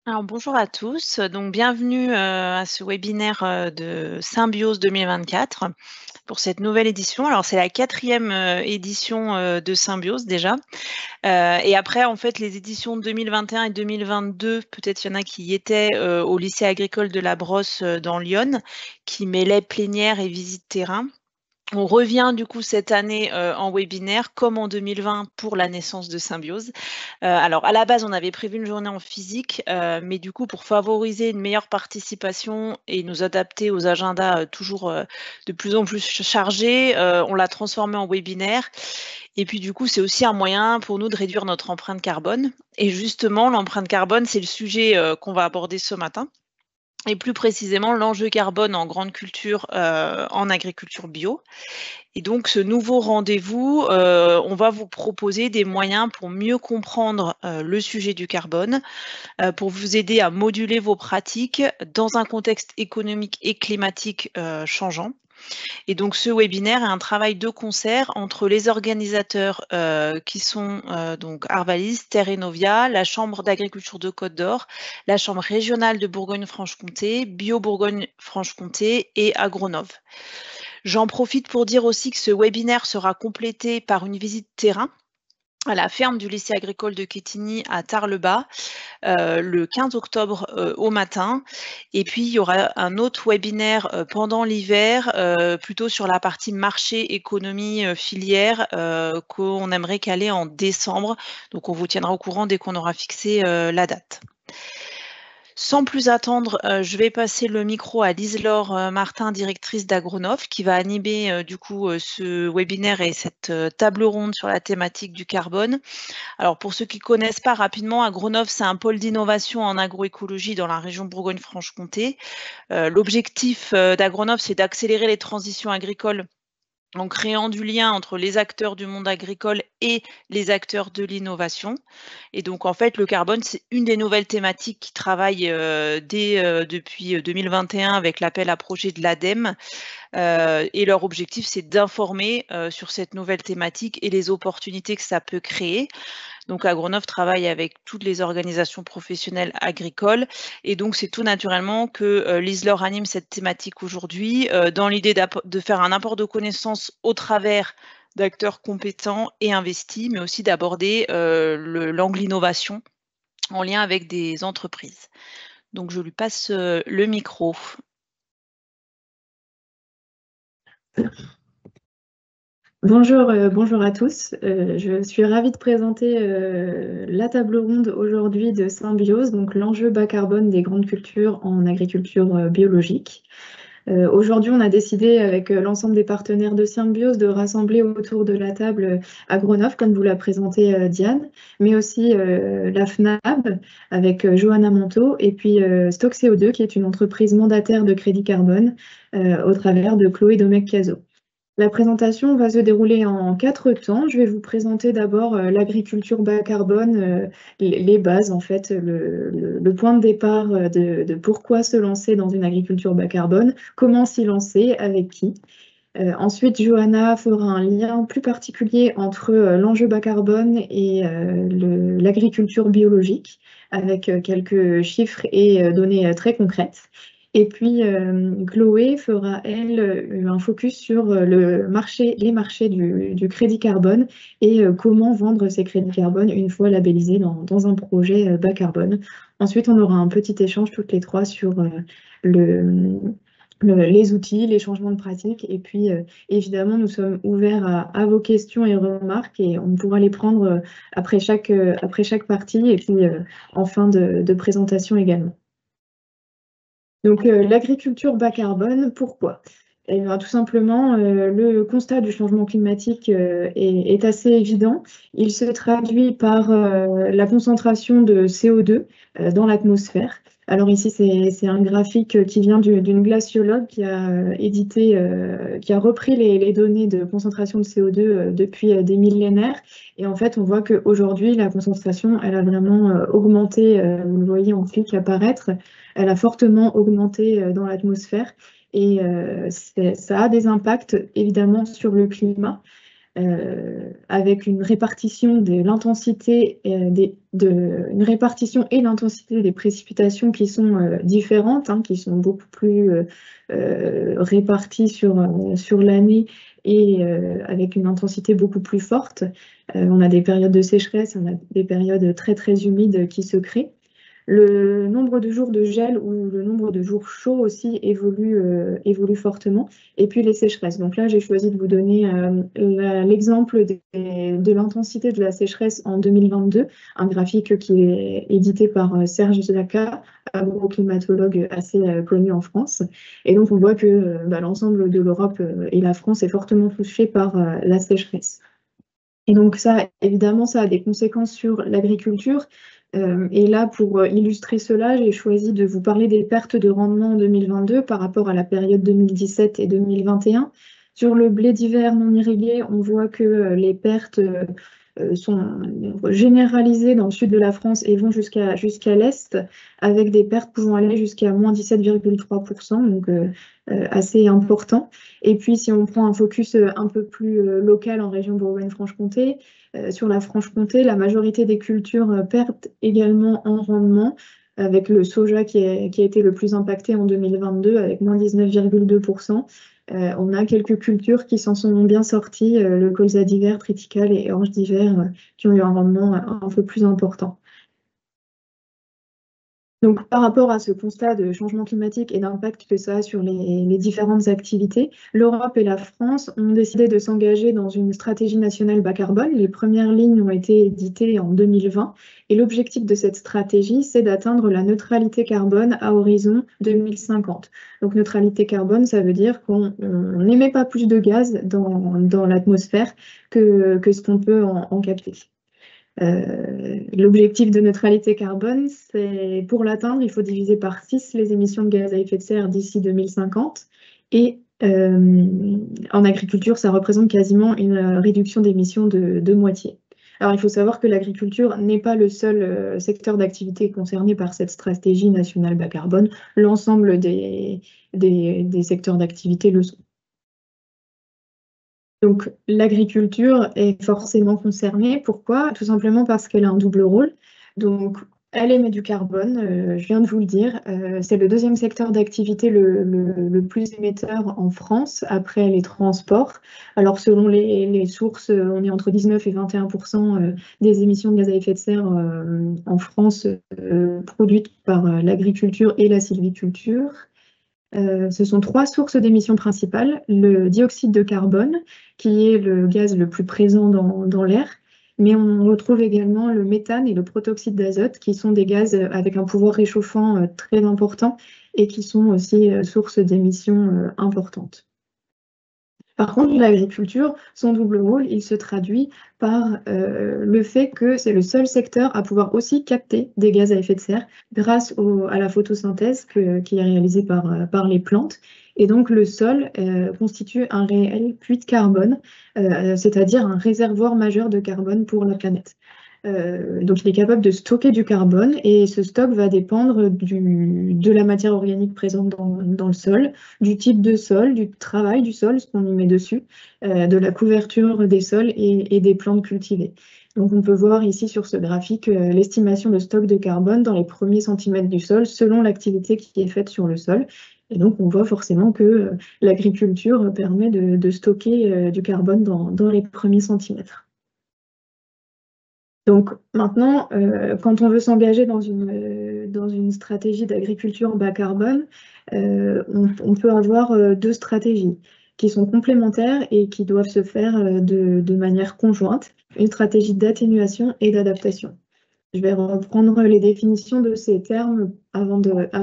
Alors bonjour à tous, donc bienvenue, à ce webinaire, de Symbiose 2024 pour cette nouvelle édition. Alors c'est la 4e, édition, de Symbiose déjà, et après en fait les éditions 2021 et 2022, peut-être il y en a qui y étaient, au lycée agricole de la Brosse, dans l'Yonne, qui mêlait plénière et visite terrain. On revient du coup cette année, en webinaire comme en 2020 pour la naissance de Symbiose. Alors à la base, on avait prévu une journée en physique, mais du coup pour favoriser une meilleure participation et nous adapter aux agendas, toujours, de plus en plus chargés, on l'a transformée en webinaire et puis du coup, c'est aussi un moyen pour nous de réduire notre empreinte carbone et justement l'empreinte carbone, c'est le sujet, qu'on va aborder ce matin et plus précisément l'enjeu carbone en grande culture, en agriculture bio. Et donc ce nouveau rendez-vous, on va vous proposer des moyens pour mieux comprendre, le sujet du carbone, pour vous aider à moduler vos pratiques dans un contexte économique et climatique, changeant. Et donc ce webinaire est un travail de concert entre les organisateurs, qui sont, donc Arvalis, Terre Novia, la Chambre d'agriculture de Côte d'Or, la Chambre régionale de Bourgogne-Franche-Comté, Bio Bourgogne-Franche-Comté et Agronov. J'en profite pour dire aussi que ce webinaire sera complété par une visite terrain à la ferme du lycée agricole de Quetigny à Tarbes-le-Bas, le 15 octobre, au matin. Et puis il y aura un autre webinaire, pendant l'hiver, plutôt sur la partie marché, économie, filière, qu'on aimerait caler en décembre. Donc on vous tiendra au courant dès qu'on aura fixé, la date. Sans plus attendre, je vais passer le micro à Lise-Laure, Martin, directrice d'Agronov, qui va animer, du coup, ce webinaire et cette, table ronde sur la thématique du carbone. Alors pour ceux qui ne connaissent pas rapidement, Agronov, c'est un pôle d'innovation en agroécologie dans la région Bourgogne-Franche-Comté. L'objectif, d'Agronov, c'est d'accélérer les transitions agricoles en créant du lien entre les acteurs du monde agricole et les acteurs de l'innovation. Et donc, en fait, le carbone, c'est une des nouvelles thématiques qui travaille depuis 2021 avec l'appel à projet de l'ADEME. Et leur objectif, c'est d'informer sur cette nouvelle thématique et les opportunités que ça peut créer. Donc Agronov travaille avec toutes les organisations professionnelles agricoles et donc c'est tout naturellement que, l'ISLOR anime cette thématique aujourd'hui, dans l'idée de faire un apport de connaissances au travers d'acteurs compétents et investis, mais aussi d'aborder, l'angle innovation en lien avec des entreprises. Donc je lui passe, le micro. Bonjour à tous. Je suis ravie de présenter la table ronde aujourd'hui de Symbiose, donc l'enjeu bas carbone des grandes cultures en agriculture biologique. Aujourd'hui, on a décidé avec l'ensemble des partenaires de Symbiose de rassembler autour de la table Agronov, comme vous l'a présenté Diane, mais aussi la FNAB avec Johanna Monteau et puis Stock CO2, qui est une entreprise mandataire de crédit carbone au travers de Chloé Domecq-Cazot. La présentation va se dérouler en 4 temps. Je vais vous présenter d'abord l'agriculture bas carbone, les bases en fait, le point de départ de pourquoi se lancer dans une agriculture bas carbone, comment s'y lancer, avec qui. Ensuite, Johanna fera un lien plus particulier entre l'enjeu bas carbone et l'agriculture biologique, avec quelques chiffres et données très concrètes. Et puis, Chloé fera, elle, un focus sur les marchés du crédit carbone et comment vendre ces crédits carbone une fois labellisés dans un projet bas carbone. Ensuite, on aura un petit échange toutes les trois sur le, les outils, les changements de pratique. Et puis, évidemment, nous sommes ouverts à vos questions et remarques et on pourra les prendre après chaque partie et puis en fin de présentation également. Donc, l'agriculture bas carbone, pourquoi? Eh bien, tout simplement, le constat du changement climatique est assez évident. Il se traduit par la concentration de CO2 dans l'atmosphère. Alors ici, c'est un graphique qui vient d'une glaciologue qui a qui a repris les données de concentration de CO2 depuis des millénaires. Et en fait, on voit qu'aujourd'hui, la concentration, elle a vraiment augmenté. Vous le voyez en flic apparaître. Elle a fortement augmenté dans l'atmosphère et ça a des impacts évidemment sur le climat. avec une répartition de l'intensité une répartition et l'intensité des précipitations qui sont différentes, hein, qui sont beaucoup plus réparties sur l'année et avec une intensité beaucoup plus forte. On a des périodes de sécheresse, on a des périodes très très humides qui se créent. Le nombre de jours de gel ou le nombre de jours chauds aussi évolue fortement. Et puis les sécheresses. Donc là, j'ai choisi de vous donner l'exemple de l'intensité de la sécheresse en 2022, un graphique qui est édité par Serge Zaka, agroclimatologue assez connu en France. Et donc on voit que l'ensemble de l'Europe et la France est fortement touchée par la sécheresse. Et donc ça, évidemment, ça a des conséquences sur l'agriculture. Et là, pour illustrer cela, j'ai choisi de vous parler des pertes de rendement en 2022 par rapport à la période 2017 et 2021. Sur le blé d'hiver non irrigué, on voit que les pertes sont généralisées dans le sud de la France et vont jusqu'à l'est, avec des pertes pouvant aller jusqu'à moins 17,3%, donc assez important. Et puis, si on prend un focus un peu plus local en région Bourgogne-Franche-Comté, sur la Franche-Comté, la majorité des cultures perdent également en rendement, avec le soja qui a été le plus impacté en 2022, avec moins 19,2%. On a quelques cultures qui s'en sont bien sorties, le colza d'hiver, triticale et orge d'hiver, qui ont eu un rendement un peu plus important. Donc, par rapport à ce constat de changement climatique et d'impact que ça a sur les différentes activités, l'Europe et la France ont décidé de s'engager dans une stratégie nationale bas carbone. Les premières lignes ont été éditées en 2020 et l'objectif de cette stratégie, c'est d'atteindre la neutralité carbone à horizon 2050. Donc, neutralité carbone, ça veut dire qu'on n'émet pas plus de gaz dans l'atmosphère que ce qu'on peut en capter. L'objectif de neutralité carbone, c'est pour l'atteindre, il faut diviser par 6 les émissions de gaz à effet de serre d'ici 2050. Et en agriculture, ça représente quasiment une réduction d'émissions de moitié. Alors, il faut savoir que l'agriculture n'est pas le seul secteur d'activité concerné par cette stratégie nationale bas carbone. L'ensemble des secteurs d'activité le sont. Donc, l'agriculture est forcément concernée. Pourquoi? Tout simplement parce qu'elle a un double rôle. Donc, elle émet du carbone, je viens de vous le dire. C'est le deuxième secteur d'activité le plus émetteur en France, après les transports. Alors, selon les sources, on est entre 19 et 21% des émissions de gaz à effet de serre en France produites par l'agriculture et la sylviculture. Ce sont 3 sources d'émissions principales. Le dioxyde de carbone, qui est le gaz le plus présent dans l'air, mais on retrouve également le méthane et le protoxyde d'azote, qui sont des gaz avec un pouvoir réchauffant très important et qui sont aussi sources d'émissions importantes. Par contre, l'agriculture, son double rôle, il se traduit par le fait que c'est le seul secteur à pouvoir aussi capter des gaz à effet de serre grâce à la photosynthèse qui est réalisée par les plantes. Et donc, le sol constitue un réel puits de carbone, c'est-à-dire un réservoir majeur de carbone pour la planète. Donc, il est capable de stocker du carbone et ce stock va dépendre de la matière organique présente dans le sol, du type de sol, du travail du sol, ce qu'on y met dessus, de la couverture des sols et des plantes cultivées. Donc, on peut voir ici sur ce graphique l'estimation de stock de carbone dans les premiers centimètres du sol selon l'activité qui est faite sur le sol. Et donc, on voit forcément que l'agriculture permet de stocker du carbone dans les premiers centimètres. Donc maintenant, quand on veut s'engager dans une stratégie d'agriculture bas carbone, on peut avoir 2 stratégies qui sont complémentaires et qui doivent se faire de manière conjointe, une stratégie d'atténuation et d'adaptation. Je vais reprendre les définitions de ces termes avant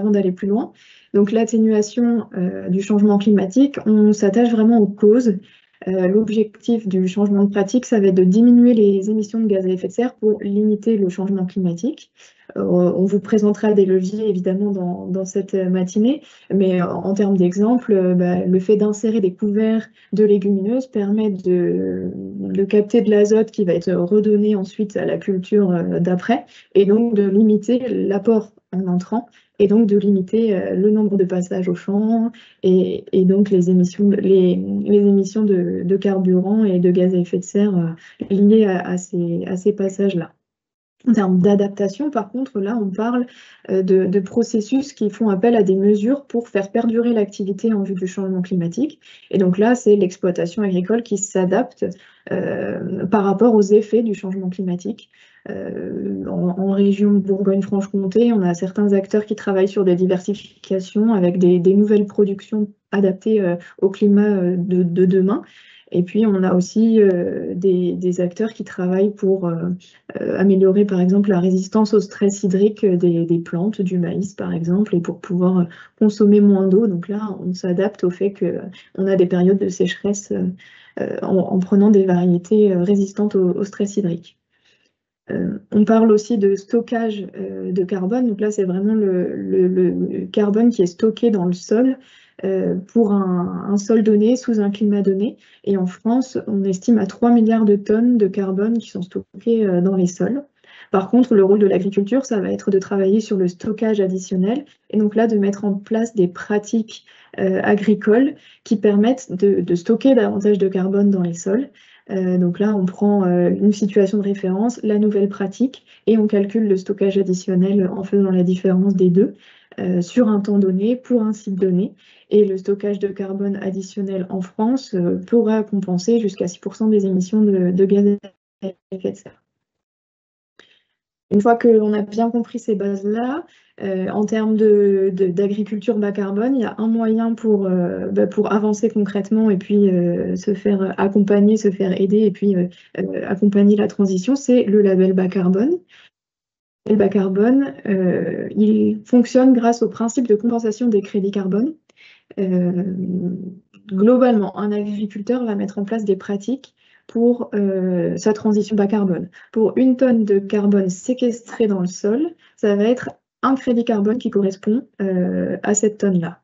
d'aller plus loin. Donc l'atténuation du changement climatique, on s'attache vraiment aux causes. L'objectif du changement de pratique, ça va être de diminuer les émissions de gaz à effet de serre pour limiter le changement climatique. On vous présentera des leviers évidemment dans cette matinée, mais en termes d'exemple, le fait d'insérer des couverts de légumineuses permet de capter de l'azote qui va être redonné ensuite à la culture d'après, et donc de limiter l'apport en entrant, et donc de limiter le nombre de passages au champ et donc les émissions, les émissions de carburant et de gaz à effet de serre liées à ces passages-là. En termes d'adaptation, par contre, là, on parle de processus qui font appel à des mesures pour faire perdurer l'activité en vue du changement climatique. Et donc là, c'est l'exploitation agricole qui s'adapte par rapport aux effets du changement climatique. En région Bourgogne-Franche-Comté, on a certains acteurs qui travaillent sur des diversifications avec des nouvelles productions adaptées au climat de demain. Et puis, on a aussi des acteurs qui travaillent pour améliorer, par exemple, la résistance au stress hydrique des plantes, du maïs, par exemple, et pour pouvoir consommer moins d'eau. Donc là, on s'adapte au fait qu'on a des périodes de sécheresse en prenant des variétés résistantes au stress hydrique. On parle aussi de stockage de carbone. Donc là, c'est vraiment le carbone qui est stocké dans le sol pour un sol donné, sous un climat donné. Et en France, on estime à 3 milliards de tonnes de carbone qui sont stockées dans les sols. Par contre, le rôle de l'agriculture, ça va être de travailler sur le stockage additionnel et donc là, de mettre en place des pratiques agricoles qui permettent de stocker davantage de carbone dans les sols. Donc là, on prend une situation de référence, la nouvelle pratique, et on calcule le stockage additionnel en faisant la différence des deux sur un temps donné pour un site donné. Et le stockage de carbone additionnel en France pourra compenser jusqu'à 6% des émissions de gaz à effet de serre. Une fois que l'on a bien compris ces bases-là, en termes d'agriculture bas carbone, il y a un moyen pour avancer concrètement et puis se faire accompagner, se faire aider et puis accompagner la transition, c'est le label bas carbone. Le bas carbone, il fonctionne grâce au principe de compensation des crédits carbone. Globalement, un agriculteur va mettre en place des pratiques pour sa transition bas carbone. Pour une tonne de carbone séquestrée dans le sol, ça va être un crédit carbone qui correspond à cette tonne-là.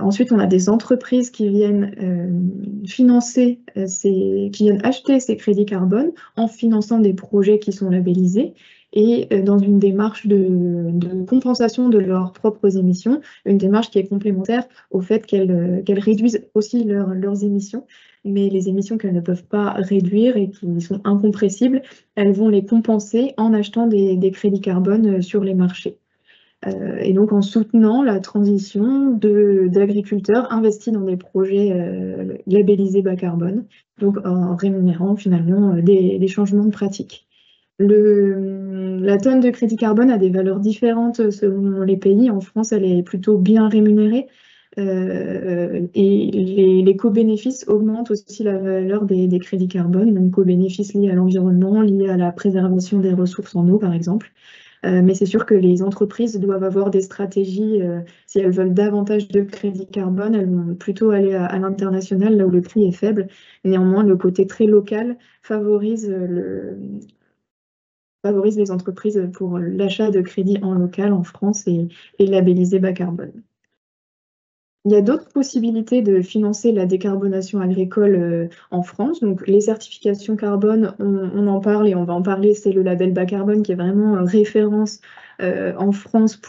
Ensuite, on a des entreprises qui viennent financer, qui viennent acheter ces crédits carbone en finançant des projets qui sont labellisés et dans une démarche de compensation de leurs propres émissions, une démarche qui est complémentaire au fait qu'elles réduisent aussi leurs émissions, mais les émissions qu'elles ne peuvent pas réduire et qui sont incompressibles, elles vont les compenser en achetant des crédits carbone sur les marchés. Et donc en soutenant la transition d'agriculteurs investis dans des projets labellisés bas carbone, donc en rémunérant finalement des changements de pratique. La tonne de crédit carbone a des valeurs différentes selon les pays. En France, elle est plutôt bien rémunérée et les co-bénéfices augmentent aussi la valeur des crédits carbone, donc co-bénéfices liés à l'environnement, liés à la préservation des ressources en eau, par exemple. Mais c'est sûr que les entreprises doivent avoir des stratégies, si elles veulent davantage de crédit carbone, elles vont plutôt aller à l'international, là où le prix est faible. Néanmoins, le côté très local favorise les entreprises pour l'achat de crédits en local en France et labellisé bas carbone. Il y a d'autres possibilités de financer la décarbonation agricole en France. Donc, les certifications carbone, on en parle et on va en parler, c'est le label bas carbone qui est vraiment référence en France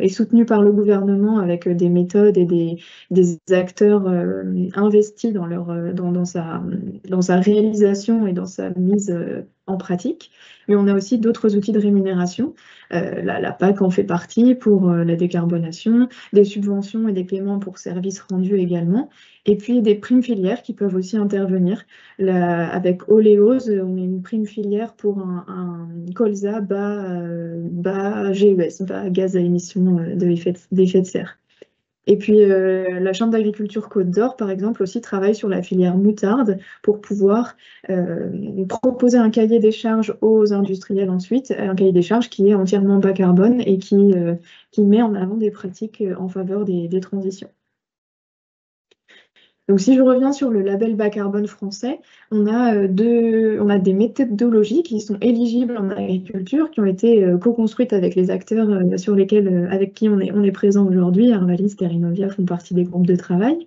et soutenu par le gouvernement avec des méthodes et des acteurs investis dans sa réalisation et dans sa mise en pratique. Mais on a aussi d'autres outils de rémunération. La PAC en fait partie pour la décarbonation, des subventions et des paiements pour services rendus également, et puis des primes filières qui peuvent aussi intervenir. Avec Oleos, on a une prime filière pour un colza bas GES, bas gaz à émission d'effet de serre. Et puis la Chambre d'agriculture Côte d'Or, par exemple, aussi travaille sur la filière moutarde pour pouvoir proposer un cahier des charges aux industriels ensuite, un cahier des charges qui est entièrement bas carbone et qui met en avant des pratiques en faveur des transitions. Donc, si je reviens sur le label bas carbone français, on a des méthodologies qui sont éligibles en agriculture, qui ont été co-construites avec les acteurs avec qui on est présent aujourd'hui. Arvalis, Terrinovia font partie des groupes de travail.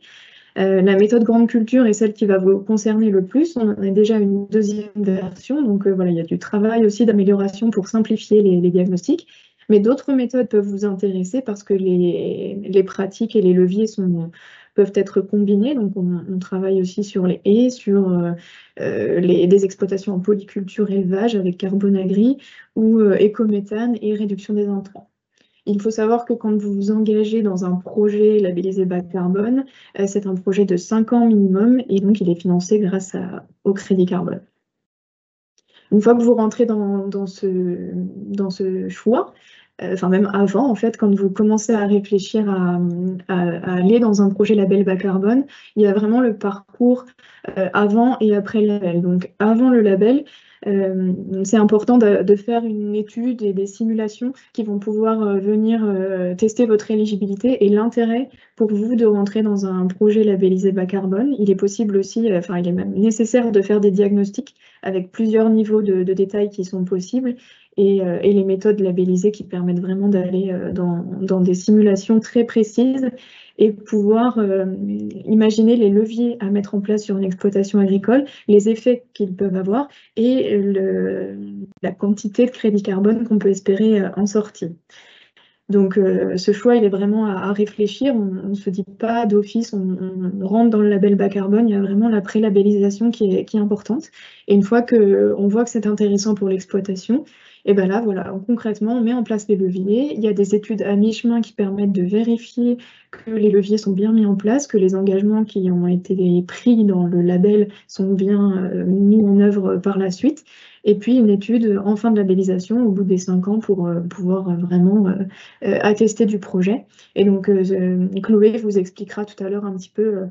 La méthode grande culture est celle qui va vous concerner le plus. On en a déjà une deuxième version, donc voilà, il y a du travail aussi d'amélioration pour simplifier les diagnostics. Mais d'autres méthodes peuvent vous intéresser parce que les pratiques et les leviers peuvent être combinés. Donc, on travaille aussi sur les haies, sur des exploitations en polyculture élevage avec Carbonagri ou écométhane et réduction des intrants. Il faut savoir que quand vous vous engagez dans un projet labellisé bas carbone, c'est un projet de 5 ans minimum et donc il est financé grâce au crédit carbone. Une fois que vous rentrez dans ce choix, enfin même avant, en fait, quand vous commencez à réfléchir à aller dans un projet label bas carbone, il y a vraiment le parcours avant et après le label. Donc avant le label, c'est important de faire une étude et des simulations qui vont pouvoir venir tester votre éligibilité et l'intérêt pour vous de rentrer dans un projet labellisé bas carbone. Il est possible aussi, enfin il est même nécessaire de faire des diagnostics avec plusieurs niveaux de détails qui sont possibles et les méthodes labellisées qui permettent vraiment d'aller dans des simulations très précises et pouvoir imaginer les leviers à mettre en place sur une exploitation agricole, les effets qu'ils peuvent avoir et la quantité de crédit carbone qu'on peut espérer en sortie. Donc ce choix, il est vraiment à réfléchir. On ne se dit pas d'office, on rentre dans le label bas carbone, il y a vraiment la pré-labellisation qui est importante. Et une fois qu'on voit que c'est intéressant pour l'exploitation, et bien là, voilà, concrètement, on met en place les leviers. Il y a des études à mi-chemin qui permettent de vérifier que les leviers sont bien mis en place, que les engagements qui ont été pris dans le label sont bien mis en œuvre par la suite. Et puis une étude en fin de labellisation au bout des 5 ans pour pouvoir vraiment attester du projet. Et donc Chloé vous expliquera tout à l'heure un petit peu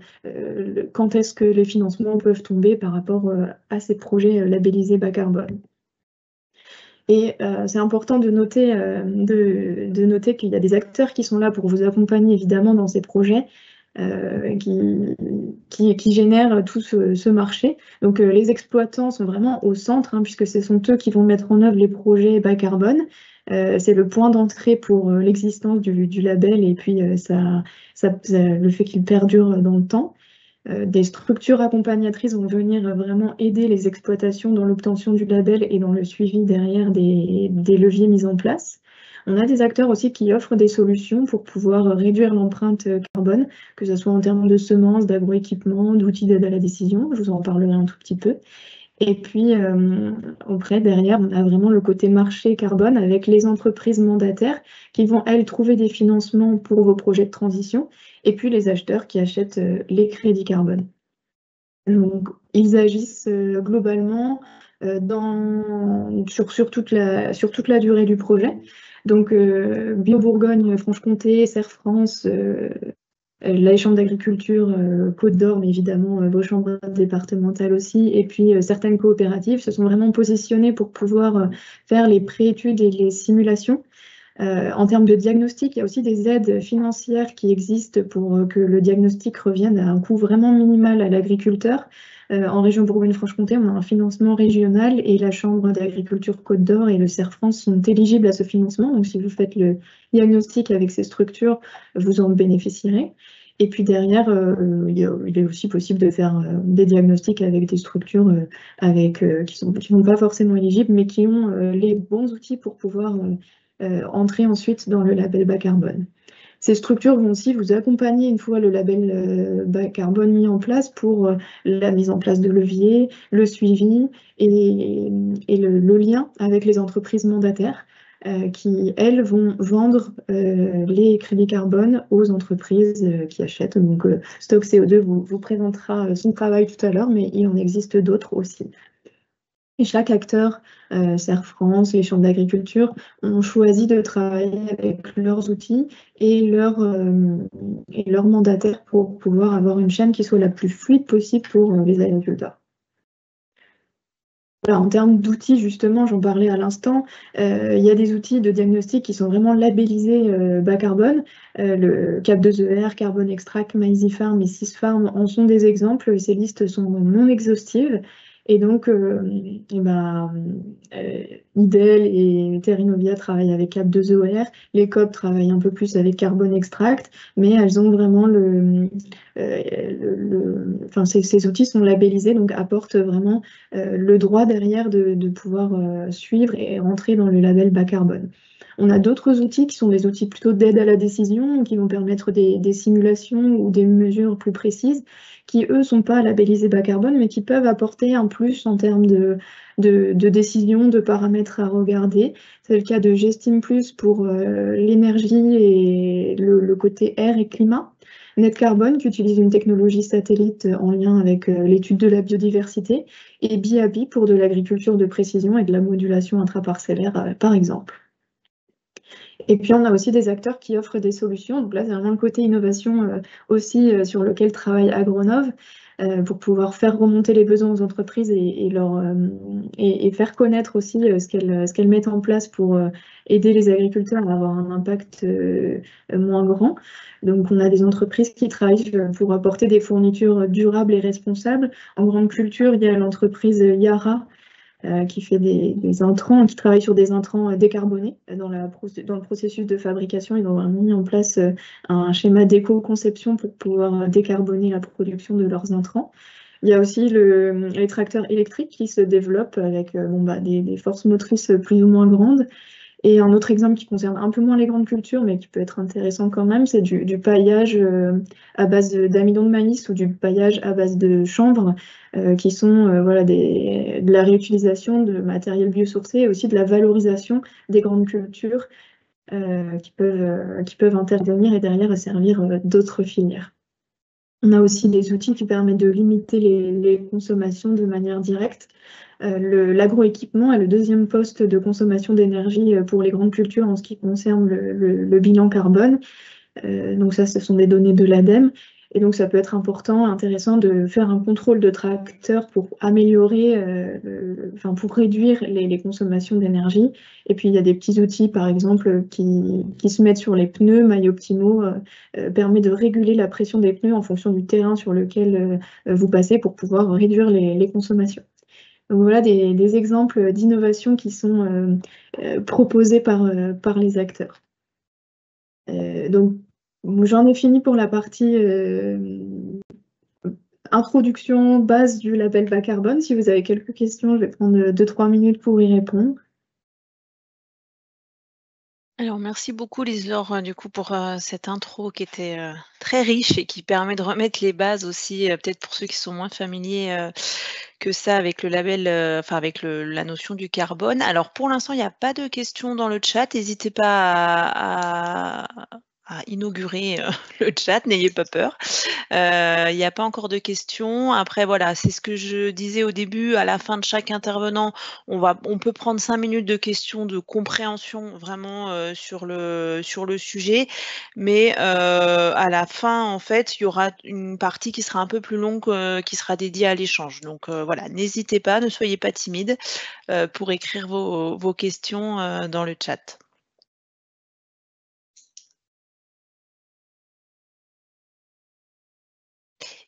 quand est-ce que les financements peuvent tomber par rapport à ces projets labellisés bas carbone. Et c'est important de noter, qu'il y a des acteurs qui sont là pour vous accompagner évidemment dans ces projets qui génèrent tout ce marché. Donc les exploitants sont vraiment au centre, hein, puisque ce sont eux qui vont mettre en œuvre les projets bas carbone. C'est le point d'entrée pour l'existence du label et puis le fait qu'il perdure dans le temps. Des structures accompagnatrices vont venir vraiment aider les exploitations dans l'obtention du label et dans le suivi derrière des leviers mis en place. On a des acteurs aussi qui offrent des solutions pour pouvoir réduire l'empreinte carbone, que ce soit en termes de semences, d'agroéquipements, d'outils d'aide à la décision. Je vous en parlerai un tout petit peu. Et puis, après, derrière, on a vraiment le côté marché carbone avec les entreprises mandataires qui vont, elles, trouver des financements pour vos projets de transition, et puis les acheteurs qui achètent les crédits carbone. Donc, ils agissent globalement sur toute la durée du projet. Donc, Bio-Bourgogne-Franche-Comté, Serre France, les chambres d'agriculture Côte d'Or, mais évidemment vos chambres départementales aussi, et puis certaines coopératives se sont vraiment positionnées pour pouvoir faire les pré-études et les simulations. En termes de diagnostic, il y a aussi des aides financières qui existent pour que le diagnostic revienne à un coût vraiment minimal à l'agriculteur. En région Bourgogne-Franche-Comté, on a un financement régional et la Chambre d'agriculture Côte d'Or et le CERF France sont éligibles à ce financement. Donc, si vous faites le diagnostic avec ces structures, vous en bénéficierez. Et puis derrière, il est aussi possible de faire des diagnostics avec des structures qui ne sont pas forcément éligibles, mais qui ont les bons outils pour pouvoir entrer ensuite dans le label bas carbone. Ces structures vont aussi vous accompagner une fois le label bas carbone mis en place pour la mise en place de leviers, le suivi et le lien avec les entreprises mandataires qui, elles, vont vendre les crédits carbone aux entreprises qui achètent. Donc, Stock CO2 vous présentera son travail tout à l'heure, mais il en existe d'autres aussi. Et chaque acteur, Serre France, les chambres d'agriculture, ont choisi de travailler avec leurs outils et leurs mandataires pour pouvoir avoir une chaîne qui soit la plus fluide possible pour les agriculteurs. Voilà, en termes d'outils, justement, j'en parlais à l'instant, il y a des outils de diagnostic qui sont vraiment labellisés bas carbone. Le Cap2ER, Carbon Extract, MaisyFarm et Sysfarm en sont des exemples. Ces listes sont non exhaustives. Et donc, IDEL et Terrinovia travaillent avec Cap2EOR, les COP travaillent un peu plus avec Carbon Extract, mais elles ont vraiment enfin, ces outils sont labellisés, donc apportent vraiment le droit derrière de pouvoir suivre et rentrer dans le label bas carbone. On a d'autres outils qui sont des outils plutôt d'aide à la décision, qui vont permettre des simulations ou des mesures plus précises, qui eux sont pas labellisés bas carbone, mais qui peuvent apporter un plus en termes de décision, de paramètres à regarder. C'est le cas de Gestime Plus pour l'énergie et le côté air et climat. Net Carbone qui utilise une technologie satellite en lien avec l'étude de la biodiversité, et BIABI pour de l'agriculture de précision et de la modulation intraparcellaire, par exemple. Et puis, on a aussi des acteurs qui offrent des solutions. Donc là, c'est vraiment le côté innovation aussi sur lequel travaille Agronov pour pouvoir faire remonter les besoins aux entreprises et faire connaître aussi ce qu'elles mettent en place pour aider les agriculteurs à avoir un impact moins grand. Donc, on a des entreprises qui travaillent pour apporter des fournitures durables et responsables. En grande culture, il y a l'entreprise Yara qui fait des intrants, qui travaille sur des intrants décarbonés dans le processus de fabrication. Ils ont mis en place un schéma d'éco-conception pour pouvoir décarboner la production de leurs intrants. Il y a aussi les tracteurs électriques qui se développent avec des forces motrices plus ou moins grandes. Et un autre exemple qui concerne un peu moins les grandes cultures, mais qui peut être intéressant quand même, c'est du paillage à base d'amidon de maïs ou du paillage à base de chanvre, qui sont de la réutilisation de matériel biosourcé et aussi de la valorisation des grandes cultures qui peuvent intervenir et derrière servir d'autres filières. On a aussi des outils qui permettent de limiter les consommations de manière directe. L'agroéquipement est le deuxième poste de consommation d'énergie pour les grandes cultures en ce qui concerne le bilan carbone. Donc ça, ce sont des données de l'ADEME. Et donc ça peut être important, intéressant de faire un contrôle de tracteurs pour améliorer, pour réduire les consommations d'énergie. Et puis il y a des petits outils, par exemple, qui se mettent sur les pneus. MyOptimo permet de réguler la pression des pneus en fonction du terrain sur lequel vous passez pour pouvoir réduire les consommations. Donc voilà des exemples d'innovation qui sont proposés par les acteurs. Donc j'en ai fini pour la partie introduction, base du label bas carbone. Si vous avez quelques questions, je vais prendre 2-3 minutes pour y répondre. Alors merci beaucoup Lise-Laure du coup pour cette intro qui était très riche et qui permet de remettre les bases aussi, peut-être pour ceux qui sont moins familiers que ça avec le label, avec la notion du carbone. Alors pour l'instant, il n'y a pas de questions dans le chat. N'hésitez pas à inaugurer le chat, n'ayez pas peur. Il n'y a pas encore de questions. Après, voilà, c'est ce que je disais au début. À la fin de chaque intervenant, on peut prendre 5 minutes de questions de compréhension vraiment sur le sujet. Mais à la fin, en fait, il y aura une partie qui sera un peu plus longue, qui sera dédiée à l'échange. Donc voilà, n'hésitez pas, ne soyez pas timide pour écrire vos questions dans le chat.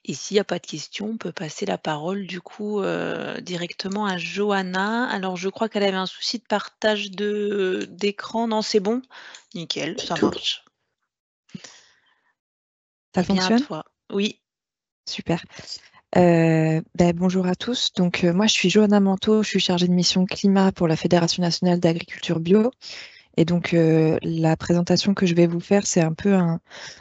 Et s'il n'y a pas de questions, on peut passer la parole du coup directement à Johanna. Alors je crois qu'elle avait un souci de partage d'écran. Non, c'est bon? Nickel, ça marche. Ça fonctionne? Bien à toi. Oui. Super. Bonjour à tous. Donc moi je suis Johanna Manteau, je suis chargée de mission climat pour la Fédération nationale d'agriculture bio. Et donc la présentation que je vais vous faire, c'est un peu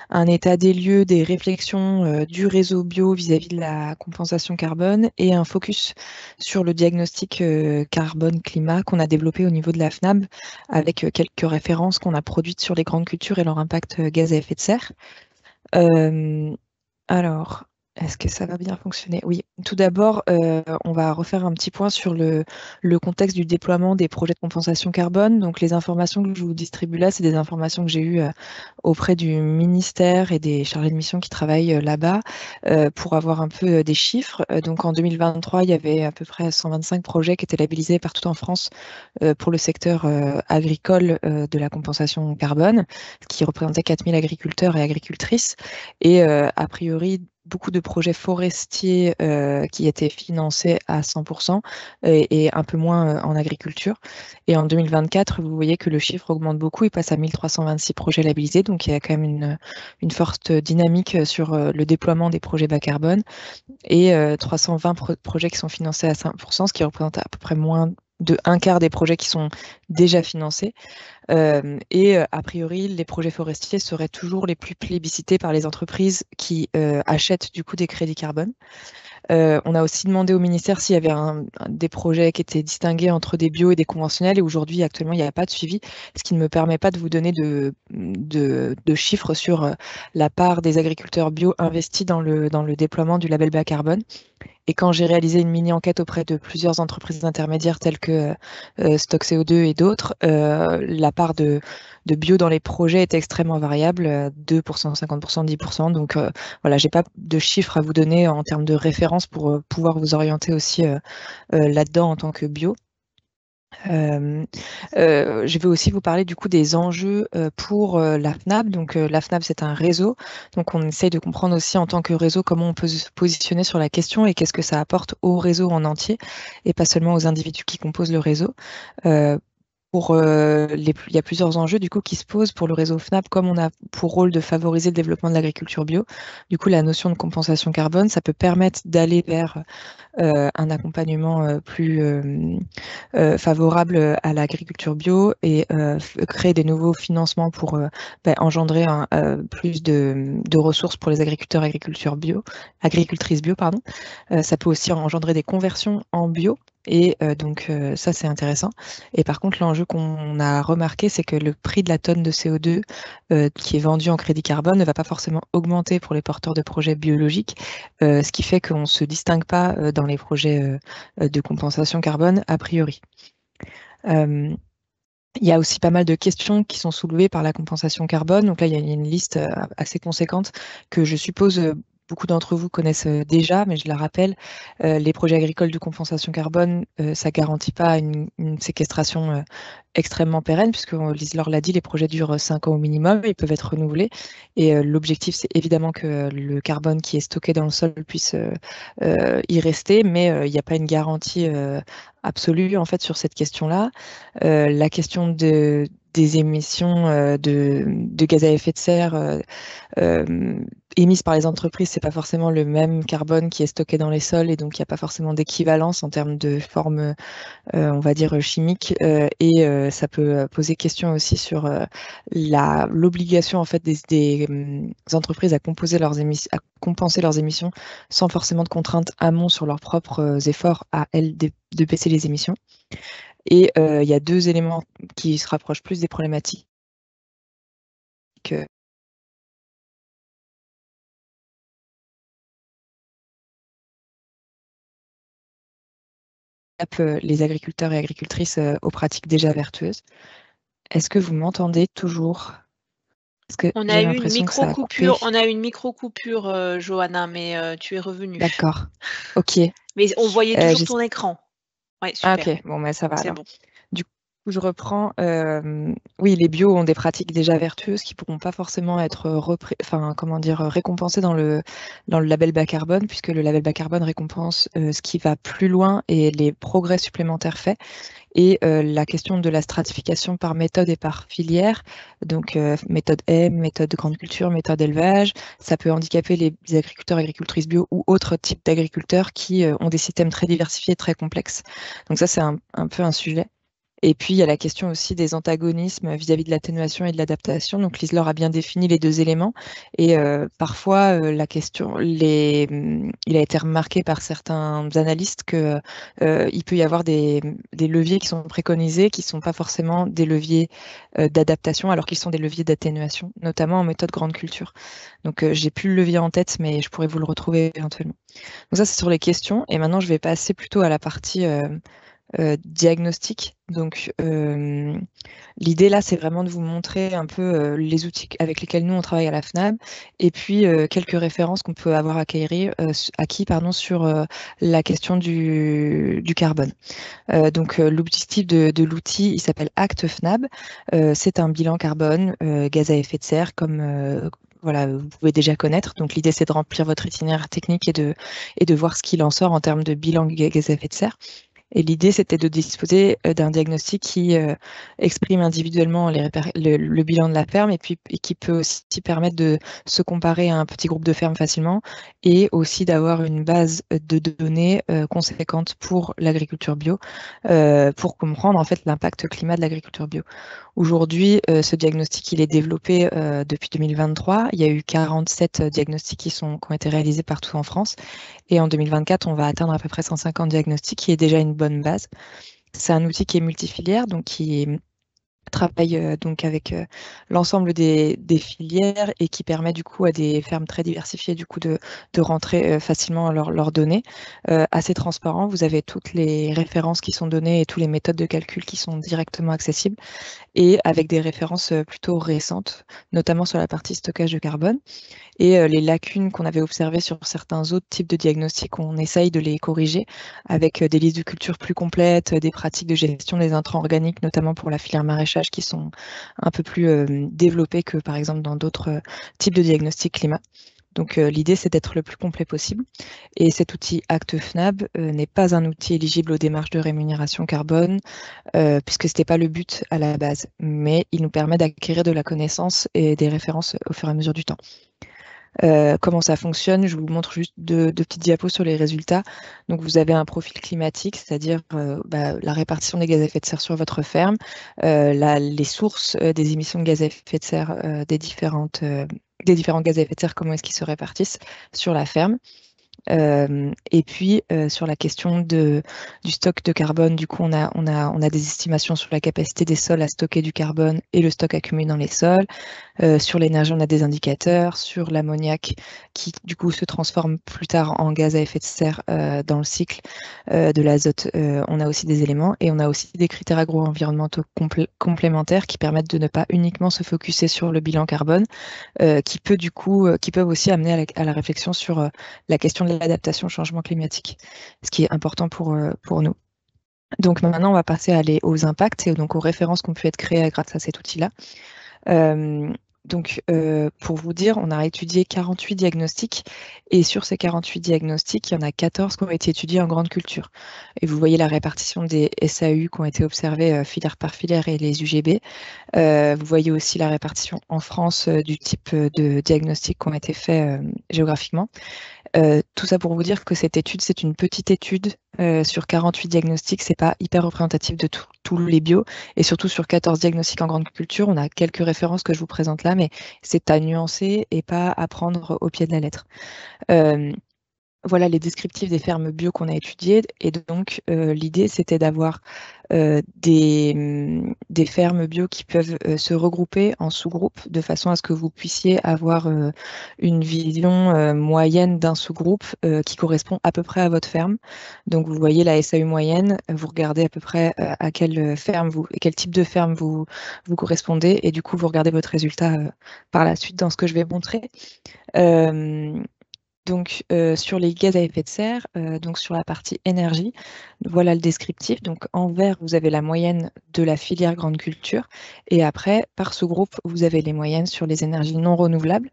un état des lieux des réflexions du réseau bio vis-à-vis de la compensation carbone et un focus sur le diagnostic carbone-climat qu'on a développé au niveau de la FNAB avec quelques références qu'on a produites sur les grandes cultures et leur impact gaz à effet de serre. Alors, est-ce que ça va bien fonctionner? Oui, tout d'abord, on va refaire un petit point sur le contexte du déploiement des projets de compensation carbone. Donc, les informations que je vous distribue là, c'est des informations que j'ai eues auprès du ministère et des chargés de mission qui travaillent là-bas pour avoir un peu des chiffres. Donc, en 2023, il y avait à peu près 125 projets qui étaient labellisés partout en France pour le secteur agricole de la compensation carbone, ce qui représentait 4000 agriculteurs et agricultrices. Et a priori, beaucoup de projets forestiers qui étaient financés à 100% et un peu moins en agriculture. Et en 2024, vous voyez que le chiffre augmente beaucoup, il passe à 1326 projets labellisés, donc il y a quand même une forte dynamique sur le déploiement des projets bas carbone et 320 projets qui sont financés à 5%, ce qui représente à peu près moins de un quart des projets qui sont déjà financés. A priori, les projets forestiers seraient toujours les plus plébiscités par les entreprises qui achètent du coup des crédits carbone. On a aussi demandé au ministère s'il y avait des projets qui étaient distingués entre des bio et des conventionnels, et aujourd'hui, actuellement, il n'y a pas de suivi, ce qui ne me permet pas de vous donner de chiffres sur la part des agriculteurs bio investis dans le déploiement du label bas carbone. Et quand j'ai réalisé une mini-enquête auprès de plusieurs entreprises intermédiaires telles que Stock CO2 et d'autres, la part de bio dans les projets est extrêmement variable, 2%, 50%, 10%. Donc voilà, j'ai pas de chiffres à vous donner en termes de référence pour pouvoir vous orienter aussi là-dedans en tant que bio. Je vais aussi vous parler du coup des enjeux pour la FNAB. Donc la FNAB, c'est un réseau. Donc on essaye de comprendre aussi en tant que réseau comment on peut se positionner sur la question et qu'est-ce que ça apporte au réseau en entier et pas seulement aux individus qui composent le réseau. Il y a plusieurs enjeux du coup qui se posent pour le réseau FNAB, comme on a pour rôle de favoriser le développement de l'agriculture bio. Du coup, la notion de compensation carbone, ça peut permettre d'aller vers un accompagnement plus favorable à l'agriculture bio et créer des nouveaux financements pour engendrer plus de ressources pour les agricultrices bio, pardon. Ça peut aussi engendrer des conversions en bio. Et donc ça, c'est intéressant. Et par contre, l'enjeu qu'on a remarqué, c'est que le prix de la tonne de CO2 qui est vendu en crédit carbone ne va pas forcément augmenter pour les porteurs de projets biologiques, ce qui fait qu'on ne se distingue pas dans les projets de compensation carbone a priori. Il y a aussi pas mal de questions qui sont soulevées par la compensation carbone. Donc là, il y a une liste assez conséquente que je suppose beaucoup d'entre vous connaissent déjà, mais je la rappelle, les projets agricoles de compensation carbone, ça ne garantit pas une séquestration extrêmement pérenne, puisque Lise-Laure l'a dit, les projets durent 5 ans au minimum, ils peuvent être renouvelés. Et l'objectif, c'est évidemment que le carbone qui est stocké dans le sol puisse y rester, mais il n'y a pas une garantie absolue en fait sur cette question-là. La question des émissions de gaz à effet de serre émises par les entreprises, c'est pas forcément le même carbone qui est stocké dans les sols et donc il n'y a pas forcément d'équivalence en termes de forme, on va dire, chimique. Et ça peut poser question aussi sur l'obligation en fait des entreprises à compenser leurs émissions sans forcément de contraintes amont sur leurs propres efforts à elles de baisser les émissions. Et il y a deux éléments qui se rapprochent plus des problématiques que les agriculteurs et agricultrices aux pratiques déjà vertueuses. Est-ce que vous m'entendez toujours? Parce que On j'ai a eu une l'impression que ça a coupé. micro-coupure, Johanna, mais tu es revenue. D'accord. Ok. Mais on voyait toujours ton écran. Ouais, Ah, super. ok, bon, mais ça va C'est alors. bon. Du coup, je reprends. Oui, les bio ont des pratiques déjà vertueuses qui ne pourront pas forcément être récompensées dans le label bas carbone, puisque le label bas carbone récompense ce qui va plus loin et les progrès supplémentaires faits. Et la question de la stratification par méthode et par filière, donc méthode M, méthode de grande culture, méthode élevage, ça peut handicaper les agriculteurs, agricultrices bio ou autres types d'agriculteurs qui ont des systèmes très diversifiés, très complexes. Donc ça, c'est un peu un sujet. Et puis, il y a la question aussi des antagonismes vis-à-vis de l'atténuation et de l'adaptation. Donc, Lise-Laure a bien défini les deux éléments. Et parfois, la question, il a été remarqué par certains analystes qu'il peut y avoir des leviers qui sont préconisés, qui ne sont pas forcément des leviers d'adaptation, alors qu'ils sont des leviers d'atténuation, notamment en méthode grande culture. Donc, j'ai plus le levier en tête, mais je pourrais vous le retrouver éventuellement. Donc ça, c'est sur les questions. Et maintenant, je vais passer plutôt à la partie diagnostic. Donc, l'idée là, c'est vraiment de vous montrer un peu les outils avec lesquels nous on travaille à la FNAB, et puis quelques références qu'on peut avoir acquis sur la question du carbone. Donc, l'objectif de l'outil, il s'appelle Act FNAB. C'est un bilan carbone, gaz à effet de serre, comme voilà, vous pouvez déjà connaître. Donc l'idée, c'est de remplir votre itinéraire technique et de voir ce qu'il en sort en termes de bilan gaz à effet de serre. Et l'idée, c'était de disposer d'un diagnostic qui exprime individuellement le bilan de la ferme et qui peut aussi permettre de se comparer à un petit groupe de fermes facilement et aussi d'avoir une base de données conséquente pour l'agriculture bio pour comprendre en fait l'impact climat de l'agriculture bio. Aujourd'hui, ce diagnostic, il est développé depuis 2023. Il y a eu 47 diagnostics qui ont été réalisés partout en France. Et en 2024, on va atteindre à peu près 150 diagnostics, qui est déjà une bonne base. C'est un outil qui est multifilière, donc qui travaille donc avec l'ensemble des filières et qui permet du coup à des fermes très diversifiées du coup de rentrer facilement leurs données. Assez transparent, vous avez toutes les références qui sont données et toutes les méthodes de calcul qui sont directement accessibles et avec des références plutôt récentes, notamment sur la partie stockage de carbone. Et les lacunes qu'on avait observées sur certains autres types de diagnostics, on essaye de les corriger avec des listes de cultures plus complètes, des pratiques de gestion des intrants organiques, notamment pour la filière maraîchage, qui sont un peu plus développées que par exemple dans d'autres types de diagnostics climat. Donc l'idée, c'est d'être le plus complet possible. Et cet outil ActFNAB n'est pas un outil éligible aux démarches de rémunération carbone, puisque ce n'était pas le but à la base, mais il nous permet d'acquérir de la connaissance et des références au fur et à mesure du temps. Comment ça fonctionne? Je vous montre juste deux petites diapos sur les résultats. Donc vous avez un profil climatique, c'est-à-dire la répartition des gaz à effet de serre sur votre ferme, les sources des émissions de gaz à effet de serre des différents gaz à effet de serre, comment est-ce qu'ils se répartissent sur la ferme. Et puis sur la question du stock de carbone, du coup on a des estimations sur la capacité des sols à stocker du carbone et le stock accumulé dans les sols. Sur l'énergie, on a des indicateurs. Sur l'ammoniac, qui du coup se transforme plus tard en gaz à effet de serre dans le cycle de l'azote, on a aussi des éléments. Et on a aussi des critères agro-environnementaux complémentaires qui permettent de ne pas uniquement se focuser sur le bilan carbone, qui peuvent aussi amener à la réflexion sur la question de l'adaptation au changement climatique, ce qui est important pour nous. Donc maintenant, on va passer aux impacts et donc aux références qui ont pu être créées grâce à cet outil-là. Donc, pour vous dire, on a étudié 48 diagnostics et sur ces 48 diagnostics, il y en a 14 qui ont été étudiés en grande culture. Et vous voyez la répartition des SAU qui ont été observés filière par filière et les UGB. Vous voyez aussi la répartition en France du type de diagnostics qui ont été faits géographiquement. Tout ça pour vous dire que cette étude, c'est une petite étude sur 48 diagnostics, c'est pas hyper représentatif de tous les bios, et surtout sur 14 diagnostics en grande culture, on a quelques références que je vous présente là, mais c'est à nuancer et pas à prendre au pied de la lettre. Voilà les descriptifs des fermes bio qu'on a étudiées, et donc l'idée c'était d'avoir des fermes bio qui peuvent se regrouper en sous-groupes de façon à ce que vous puissiez avoir une vision moyenne d'un sous-groupe qui correspond à peu près à votre ferme. Donc vous voyez la SAU moyenne, vous regardez à peu près à quel type de ferme vous correspondez, et du coup vous regardez votre résultat par la suite dans ce que je vais montrer. Donc, sur les gaz à effet de serre, donc sur la partie énergie, voilà le descriptif. Donc, en vert, vous avez la moyenne de la filière grande culture. Et après, par sous-groupe, vous avez les moyennes sur les énergies non renouvelables.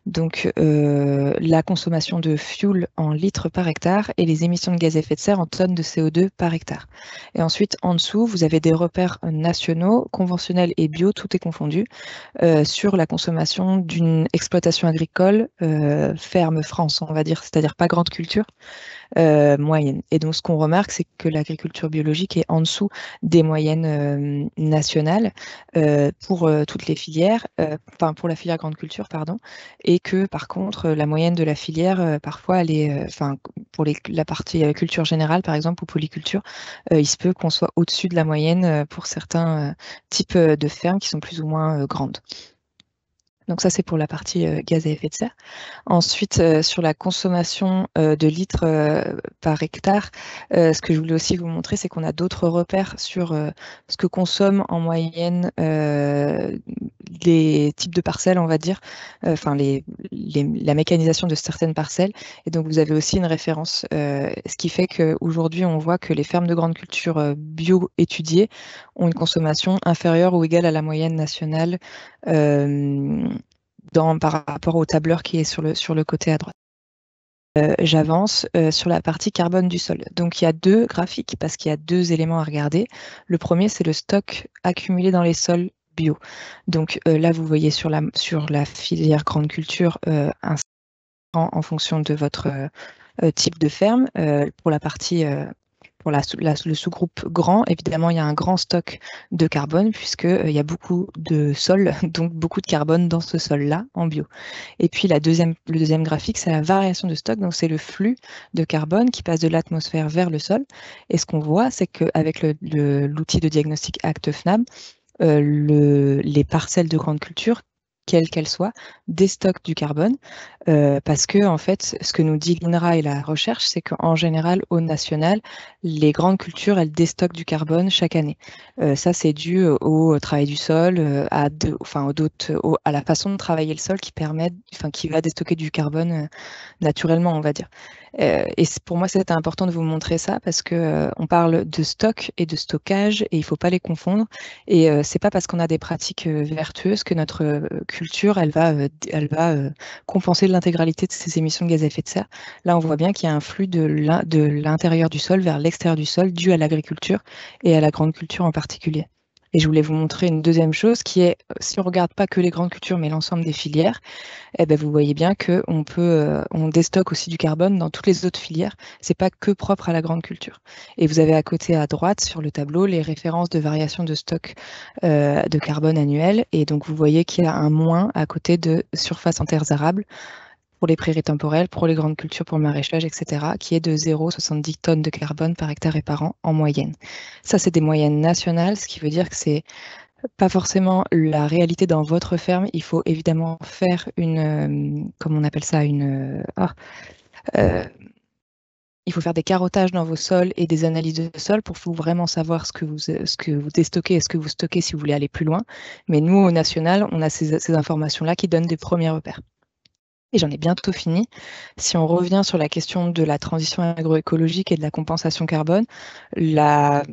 Donc, la consommation de fuel en litres par hectare et les émissions de gaz à effet de serre en tonnes de CO2 par hectare. Et ensuite, en dessous, vous avez des repères nationaux, conventionnels et bio, tout est confondu, sur la consommation d'une exploitation agricole ferme France, on va dire, c'est-à-dire pas grande culture, moyenne. Et donc, ce qu'on remarque, c'est que l'agriculture biologique est en dessous des moyennes nationales pour toutes les filières, enfin pour la filière grande culture, pardon, et que par contre, la moyenne de la filière, parfois, elle est, pour la partie culture générale, par exemple, ou polyculture, il se peut qu'on soit au-dessus de la moyenne pour certains types de fermes qui sont plus ou moins grandes. Donc ça, c'est pour la partie gaz à effet de serre. Ensuite, sur la consommation de litres par hectare, ce que je voulais aussi vous montrer, c'est qu'on a d'autres repères sur ce que consomment en moyenne les types de parcelles, on va dire, la mécanisation de certaines parcelles. Et donc, vous avez aussi une référence, ce qui fait qu'aujourd'hui, on voit que les fermes de grande culture bio étudiées ont une consommation inférieure ou égale à la moyenne nationale par rapport au tableur qui est sur le côté à droite. J'avance sur la partie carbone du sol. Donc il y a deux graphiques parce qu'il y a deux éléments à regarder. Le premier, c'est le stock accumulé dans les sols bio. Donc là, vous voyez sur la filière grande culture un en fonction de votre type de ferme. Pour la partie pour le sous-groupe grand, évidemment, il y a un grand stock de carbone puisqu'il y a beaucoup de sol, donc beaucoup de carbone dans ce sol-là en bio. Et puis le deuxième graphique, c'est la variation de stock, donc c'est le flux de carbone qui passe de l'atmosphère vers le sol. Et ce qu'on voit, c'est qu'avec l'outil de diagnostic ActFNAB, les parcelles de grande culture, quelles qu'elles soient, déstockent du carbone parce que, en fait, ce que nous dit l'INRA et la recherche, c'est qu'en général, au national, les grandes cultures, elles déstockent du carbone chaque année. Ça, c'est dû au travail du sol, à la façon de travailler le sol qui va déstocker du carbone naturellement, on va dire. Et pour moi, c'était important de vous montrer ça parce que on parle de stock et de stockage et il ne faut pas les confondre. Et c'est pas parce qu'on a des pratiques vertueuses que notre culture, elle va compenser l'intégralité de ces émissions de gaz à effet de serre. Là, on voit bien qu'il y a un flux de l'intérieur du sol vers l'extérieur du sol dû à l'agriculture et à la grande culture en particulier. Et je voulais vous montrer une deuxième chose qui est, si on ne regarde pas que les grandes cultures, mais l'ensemble des filières, eh ben, vous voyez bien qu'on déstocke aussi du carbone dans toutes les autres filières. C'est pas que propre à la grande culture. Et vous avez à côté à droite sur le tableau les références de variation de stock de carbone annuel. Et donc vous voyez qu'il y a un moins à côté de surface en terres arables pour les prairies temporelles, pour les grandes cultures, pour le maraîchage, etc., qui est de 0,70 tonnes de carbone par hectare et par an en moyenne. Ça, c'est des moyennes nationales, ce qui veut dire que c'est pas forcément la réalité dans votre ferme. Il faut évidemment faire comment on appelle ça, il faut faire des carottages dans vos sols et des analyses de sol pour vraiment savoir ce que vous déstockez et ce que vous stockez si vous voulez aller plus loin. Mais nous, au national, on a ces informations-là qui donnent des premiers repères. Et j'en ai bientôt fini. Si on revient sur la question de la transition agroécologique et de la compensation carbone, la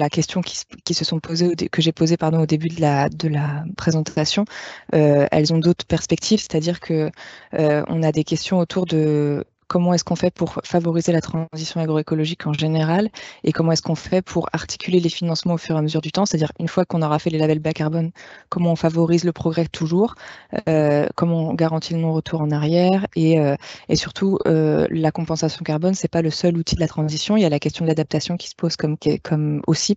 question qui se sont posées, que j'ai posée au début de la présentation, elles ont d'autres perspectives, c'est-à-dire que on a des questions autour de comment est-ce qu'on fait pour favoriser la transition agroécologique en général et comment est-ce qu'on fait pour articuler les financements au fur et à mesure du temps, c'est-à-dire une fois qu'on aura fait les labels bas carbone, comment on favorise le progrès toujours, comment on garantit le non-retour en arrière et surtout la compensation carbone, c'est pas le seul outil de la transition, il y a la question de l'adaptation qui se pose comme aussi,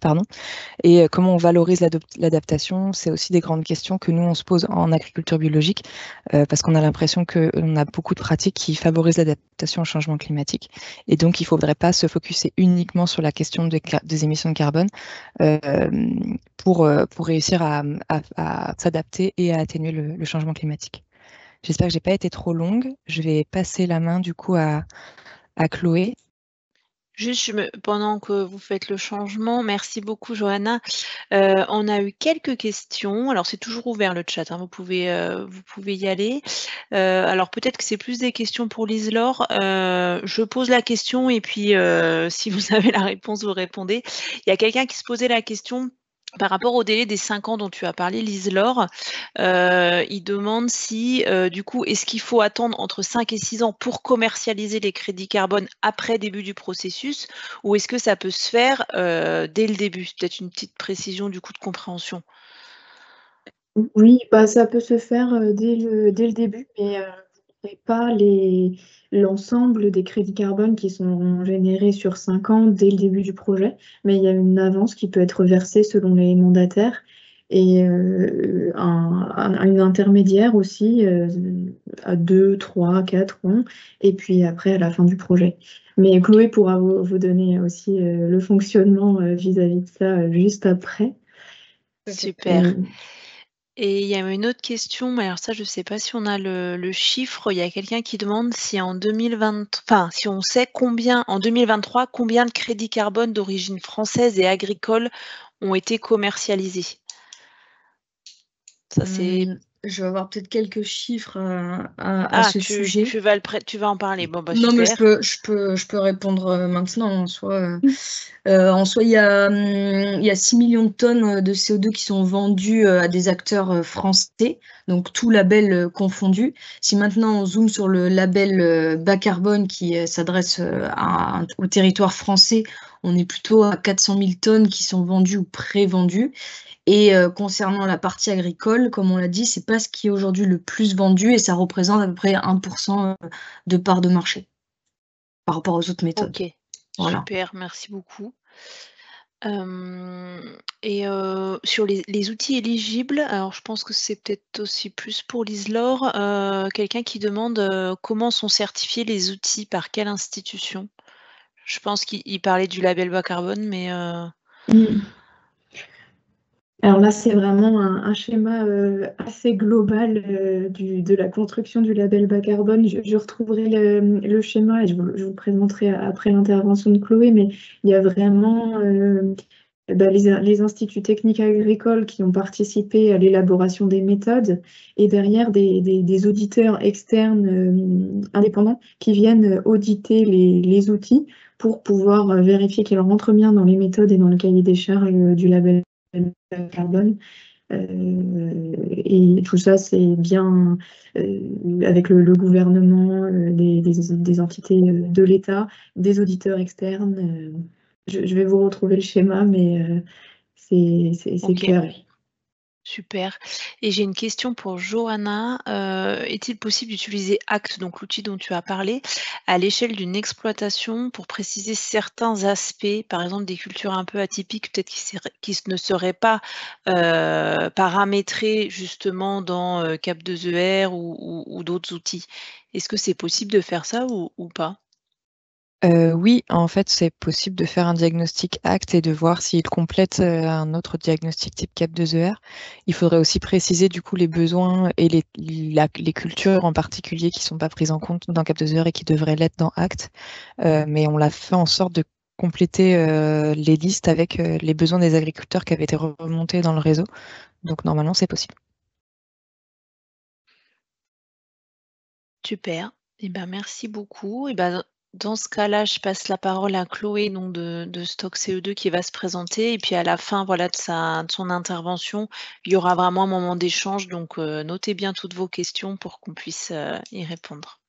et comment on valorise l'adaptation, c'est aussi des grandes questions que nous on se pose en agriculture biologique parce qu'on a l'impression qu'on a beaucoup de pratiques qui favorisent l'adaptation au changement climatique et donc il ne faudrait pas se focuser uniquement sur la question des émissions de carbone pour réussir à s'adapter et à atténuer le changement climatique. J'espère que je n'ai pas été trop longue. Je vais passer la main du coup à Chloé. Juste, pendant que vous faites le changement, merci beaucoup Johanna. On a eu quelques questions. Alors c'est toujours ouvert le chat, hein, vous pouvez y aller. Alors peut-être que c'est plus des questions pour Lise-Laure. Je pose la question et puis si vous avez la réponse, vous répondez. Il y a quelqu'un qui se posait la question par rapport au délai des 5 ans dont tu as parlé, Lise-Laure. Il demande si, du coup, est-ce qu'il faut attendre entre 5 et 6 ans pour commercialiser les crédits carbone après début du processus ou est-ce que ça peut se faire dès le début? Peut-être une petite précision du coup de compréhension. Oui, ça peut se faire dès le début, mais vous n'aurez pas l'ensemble des crédits carbone qui sont générés sur 5 ans dès le début du projet, mais il y a une avance qui peut être versée selon les mandataires et une intermédiaire aussi à 2, 3, 4 ans, et puis après à la fin du projet. Mais Chloé pourra vous donner aussi le fonctionnement vis-à-vis de ça juste après. Super. Et il y a une autre question, mais alors ça, je ne sais pas si on a le chiffre. Il y a quelqu'un qui demande si en 2020, enfin, si on sait combien, en 2023, combien de crédits carbone d'origine française et agricole ont été commercialisés. Ça, c'est je vais avoir peut-être quelques chiffres à ce sujet. Tu vas en parler. Bon, bah, Non, mais super. je peux répondre maintenant. En soi, il y a 6 millions de tonnes de CO2 qui sont vendues à des acteurs français, donc tout label confondu. Si maintenant on zoome sur le label bas carbone qui s'adresse au territoire français, on est plutôt à 400 000 tonnes qui sont vendues ou pré-vendues. Et concernant la partie agricole, comme on l'a dit, c'est pas ce qui est aujourd'hui le plus vendu et ça représente à peu près 1% de part de marché par rapport aux autres méthodes. Ok, Voilà. super, merci beaucoup. Et sur les outils éligibles, alors je pense que c'est peut-être aussi plus pour Lise-Laure, quelqu'un qui demande comment sont certifiés les outils, par quelle institution? Je pense qu'il parlait du label bas carbone, mais Alors là, c'est vraiment un schéma assez global de la construction du label bas carbone. Je retrouverai le schéma et je vous le présenterai après l'intervention de Chloé, mais il y a vraiment les instituts techniques agricoles qui ont participé à l'élaboration des méthodes et derrière des auditeurs externes indépendants qui viennent auditer les outils pour pouvoir vérifier qu'ils rentrent bien dans les méthodes et dans le cahier des charges du label carbone. Et tout ça, c'est bien avec le gouvernement, des entités de l'État, des auditeurs externes. Je vais vous retrouver le schéma, mais c'est Ok. clair. Super. Et j'ai une question pour Johanna. Est-il possible d'utiliser ACT, donc l'outil dont tu as parlé, à l'échelle d'une exploitation pour préciser certains aspects, par exemple des cultures un peu atypiques, peut-être qui ne seraient pas paramétrés justement dans Cap2ER ou d'autres outils? Est-ce que c'est possible de faire ça ou pas? Oui, en fait, c'est possible de faire un diagnostic ACT et de voir s'il complète un autre diagnostic type CAP2ER. Il faudrait aussi préciser du coup les besoins et les cultures en particulier qui ne sont pas prises en compte dans CAP2ER et qui devraient l'être dans ACT. Mais on l'a fait en sorte de compléter les listes avec les besoins des agriculteurs qui avaient été remontés dans le réseau. Donc normalement, c'est possible. Super. Eh ben, merci beaucoup. Et ben, dans ce cas-là, je passe la parole à Chloé donc de Stock CO2 qui va se présenter. Et puis à la fin, voilà, de son intervention, il y aura vraiment un moment d'échange. Donc notez bien toutes vos questions pour qu'on puisse y répondre.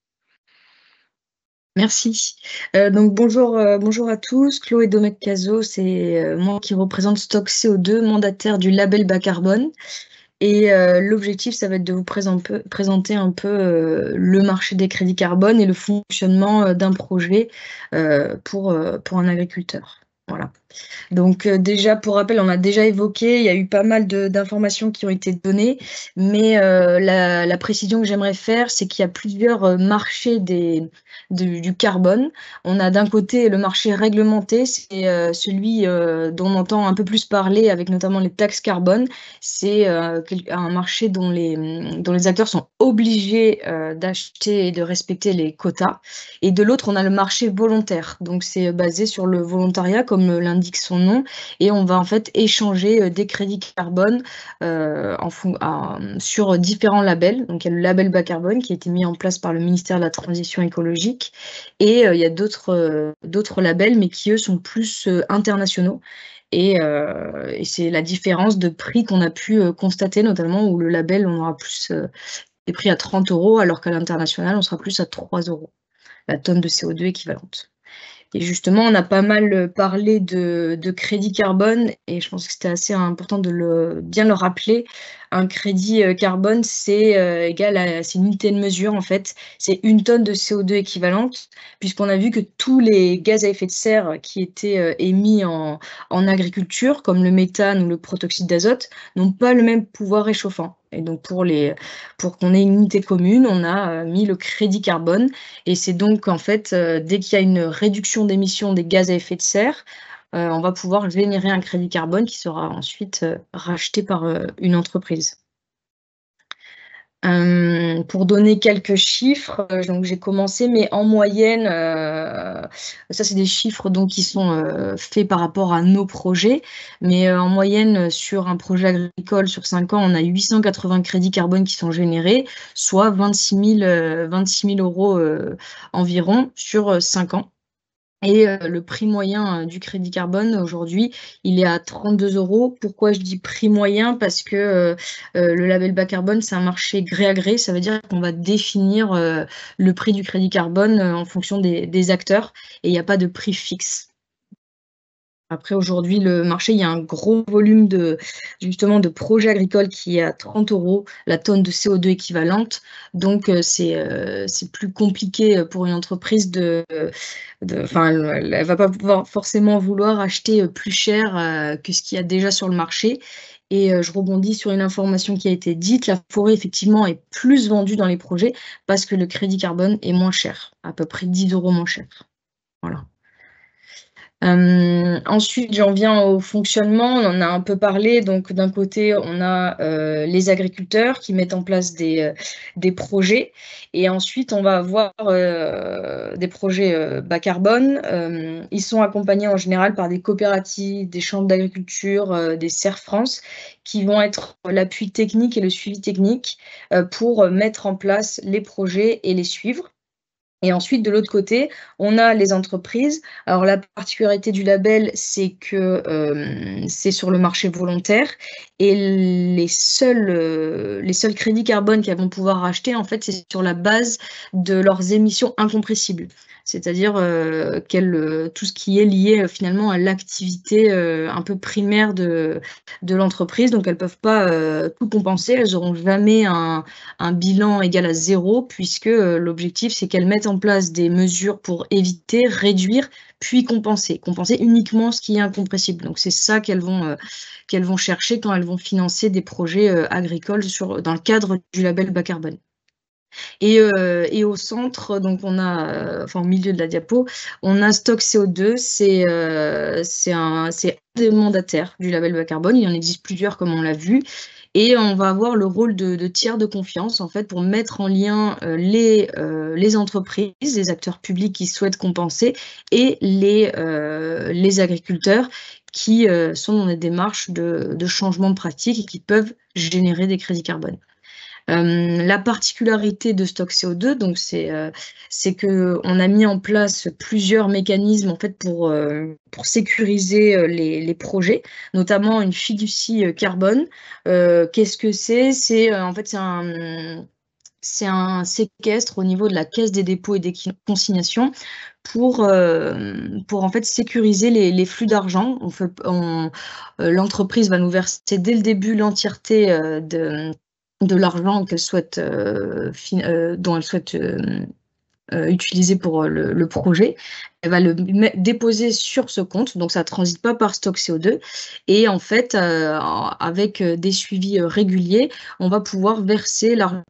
Merci. Donc bonjour à tous. Chloé Domecq-Cazot, c'est moi qui représente Stock CO2, mandataire du label bas carbone. Et l'objectif, ça va être de vous présenter un peu le marché des crédits carbone et le fonctionnement d'un projet pour un agriculteur. Voilà. Donc déjà, pour rappel, on a déjà évoqué, il y a eu pas mal d'informations qui ont été données, mais la précision que j'aimerais faire, c'est qu'il y a plusieurs marchés du carbone. On a d'un côté le marché réglementé, c'est celui dont on entend un peu plus parler avec notamment les taxes carbone. C'est un marché dont les acteurs sont obligés d'acheter et de respecter les quotas. Et de l'autre, on a le marché volontaire. Donc c'est basé sur le volontariat, comme l'indique son nom, et on va en fait échanger des crédits carbone sur différents labels. Donc il y a le label bas carbone qui a été mis en place par le ministère de la Transition écologique, et il y a d'autres labels, mais qui eux sont plus internationaux. Et c'est la différence de prix qu'on a pu constater, notamment où le label, on aura plus des prix à 30 €, alors qu'à l'international, on sera plus à 3 € la tonne de CO2 équivalente. Et justement, on a pas mal parlé de crédit carbone, et je pense que c'était assez important de bien le rappeler. Un crédit carbone, c'est c'est une unité de mesure en fait. C'est 1 tonne de CO2 équivalente, puisqu'on a vu que tous les gaz à effet de serre qui étaient émis en agriculture, comme le méthane ou le protoxyde d'azote, n'ont pas le même pouvoir réchauffant. Et donc pour qu'on ait une unité commune, on a mis le crédit carbone. Et c'est donc en fait, dès qu'il y a une réduction d'émissions des gaz à effet de serre, on va pouvoir générer un crédit carbone qui sera ensuite racheté par une entreprise. Pour donner quelques chiffres, donc j'ai commencé, mais en moyenne, ça c'est des chiffres donc qui sont faits par rapport à nos projets, mais en moyenne sur un projet agricole sur 5 ans, on a 880 crédits carbone qui sont générés, soit 26 000 euros environ sur 5 ans. Et le prix moyen du crédit carbone aujourd'hui, il est à 32 euros. Pourquoi je dis prix moyen? Parce que le label bas carbone, c'est un marché gré à gré. Ça veut dire qu'on va définir le prix du crédit carbone en fonction des acteurs et il n'y a pas de prix fixe. Après, aujourd'hui, le marché, il y a un gros volume justement de projets agricoles qui est à 30 euros la tonne de CO2 équivalente. Donc, c'est plus compliqué pour une entreprise enfin, elle va pas pouvoir forcément vouloir acheter plus cher que ce qu'il y a déjà sur le marché. Et je rebondis sur une information qui a été dite, la forêt effectivement est plus vendue dans les projets parce que le crédit carbone est moins cher, à peu près 10 euros moins cher. Voilà. Ensuite, j'en viens au fonctionnement, on en a un peu parlé. Donc, d'un côté, on a les agriculteurs qui mettent en place des projets. Et ensuite, on va avoir des projets bas carbone. Ils sont accompagnés en général par des coopératives, des chambres d'agriculture, des Serres France, qui vont être l'appui technique et le suivi technique pour mettre en place les projets et les suivre. Et ensuite, de l'autre côté, on a les entreprises. Alors, la particularité du label, c'est que c'est sur le marché volontaire et les seuls crédits carbone qu'elles vont pouvoir acheter, en fait, c'est sur la base de leurs émissions incompressibles. C'est-à-dire tout ce qui est lié finalement à l'activité un peu primaire de l'entreprise. Donc, elles ne peuvent pas tout compenser. Elles n'auront jamais un bilan égal à 0 puisque l'objectif, c'est qu'elles mettent en place des mesures pour éviter, réduire, puis compenser. Compenser uniquement ce qui est incompressible. Donc, c'est ça qu'elles vont chercher quand elles vont financer des projets agricoles dans le cadre du label bas carbone. Et au centre, donc on a, enfin au milieu de la diapo, on a Stock CO2, c'est un des mandataires du label bas carbone, il en existe plusieurs comme on l'a vu, et on va avoir le rôle de tiers de confiance en fait pour mettre en lien les entreprises, les acteurs publics qui souhaitent compenser et les agriculteurs qui sont dans des démarches de changement de pratique et qui peuvent générer des crédits carbone. La particularité de Stock CO2, donc c'est qu'on a mis en place plusieurs mécanismes en fait pour sécuriser les projets, notamment une fiducie carbone. Qu'est-ce que c'est? En fait c'est un séquestre au niveau de la Caisse des dépôts et des consignations pour en fait sécuriser les flux d'argent. L'entreprise va nous verser dès le début l'entièreté de l'argent qu'elle souhaite, dont elle souhaite utiliser pour le projet. Elle va le déposer sur ce compte, donc ça ne transite pas par Stock CO2. Et en fait, avec des suivis réguliers, on va pouvoir verser l'argent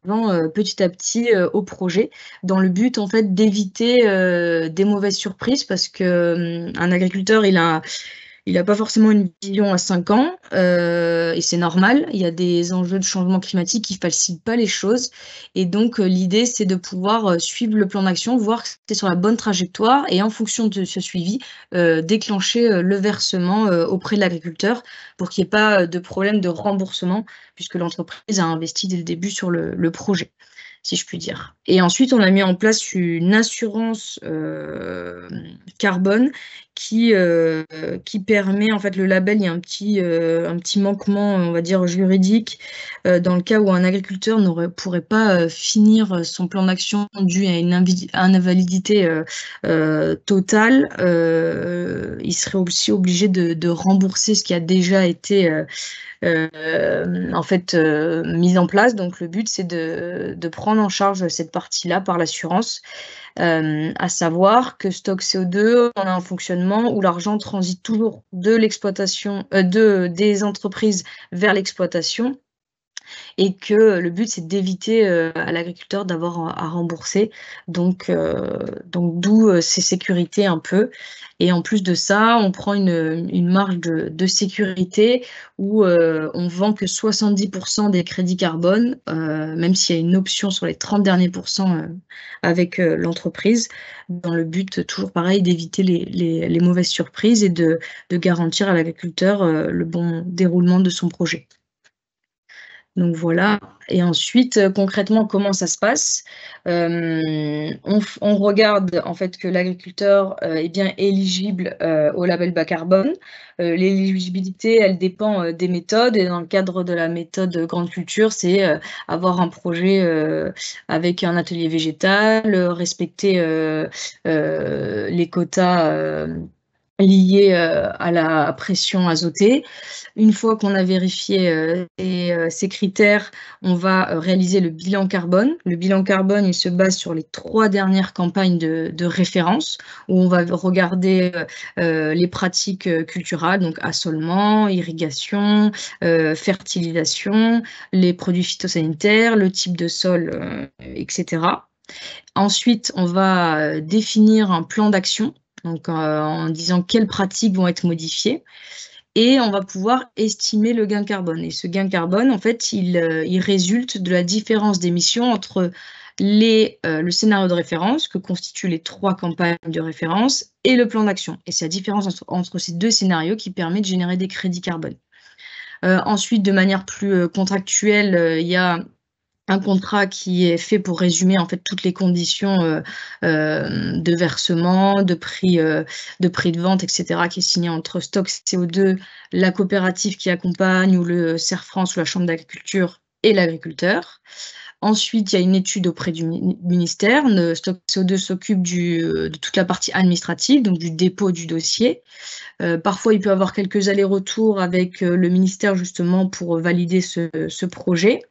petit à petit au projet, dans le but en fait d'éviter des mauvaises surprises, parce que un agriculteur, il n'a pas forcément une vision à 5 ans, et c'est normal. Il y a des enjeux de changement climatique qui ne facilitent pas les choses. Et donc, l'idée, c'est de pouvoir suivre le plan d'action, voir que c'est sur la bonne trajectoire et en fonction de ce suivi, déclencher le versement auprès de l'agriculteur pour qu'il n'y ait pas de problème de remboursement puisque l'entreprise a investi dès le début sur le projet, si je puis dire. Et ensuite, on a mis en place une assurance carbone qui permet, en fait, le label, il y a un petit manquement, on va dire, juridique, dans le cas où un agriculteur ne pourrait pas finir son plan d'action dû à une invalidité totale. Il serait aussi obligé de rembourser ce qui a déjà été en fait mise en place. Donc le but c'est de prendre en charge cette partie-là par l'assurance, à savoir que Stock CO2, on a un fonctionnement où l'argent transite toujours de l'exploitation des entreprises vers l'exploitation. et que le but c'est d'éviter à l'agriculteur d'avoir à rembourser, donc d'où ces sécurités un peu. Et en plus de ça, on prend une marge de sécurité où on vend que 70% des crédits carbone, même s'il y a une option sur les 30 derniers pourcents avec l'entreprise, dans le but, toujours pareil, d'éviter les mauvaises surprises et de garantir à l'agriculteur le bon déroulement de son projet. Donc voilà, et ensuite, concrètement, comment ça se passe? On regarde en fait que l'agriculteur est bien éligible au label bas carbone. L'éligibilité, elle dépend des méthodes, et dans le cadre de la méthode grande culture, c'est avoir un projet avec un atelier végétal, respecter les quotas liés à la pression azotée. Une fois qu'on a vérifié ces critères, on va réaliser le bilan carbone. Le bilan carbone, il se base sur les 3 dernières campagnes de référence, où on va regarder les pratiques culturales, donc assolement, irrigation, fertilisation, les produits phytosanitaires, le type de sol, etc. Ensuite, on va définir un plan d'action, donc en disant quelles pratiques vont être modifiées, et on va pouvoir estimer le gain carbone. Et ce gain carbone, en fait, il résulte de la différence d'émissions entre le scénario de référence, que constituent les 3 campagnes de référence, et le plan d'action. Et c'est la différence entre ces 2 scénarios qui permet de générer des crédits carbone. Ensuite, de manière plus contractuelle, il y a un contrat qui est fait pour résumer en fait toutes les conditions de versement, de prix de vente, etc., qui est signé entre Stock CO2, la coopérative qui accompagne, ou le CERF France, ou la Chambre d'agriculture, et l'agriculteur. Ensuite, il y a une étude auprès du ministère. Stock CO2 s'occupe de toute la partie administrative, donc du dépôt du dossier. Parfois, il peut y avoir quelques allers-retours avec le ministère justement pour valider ce projet.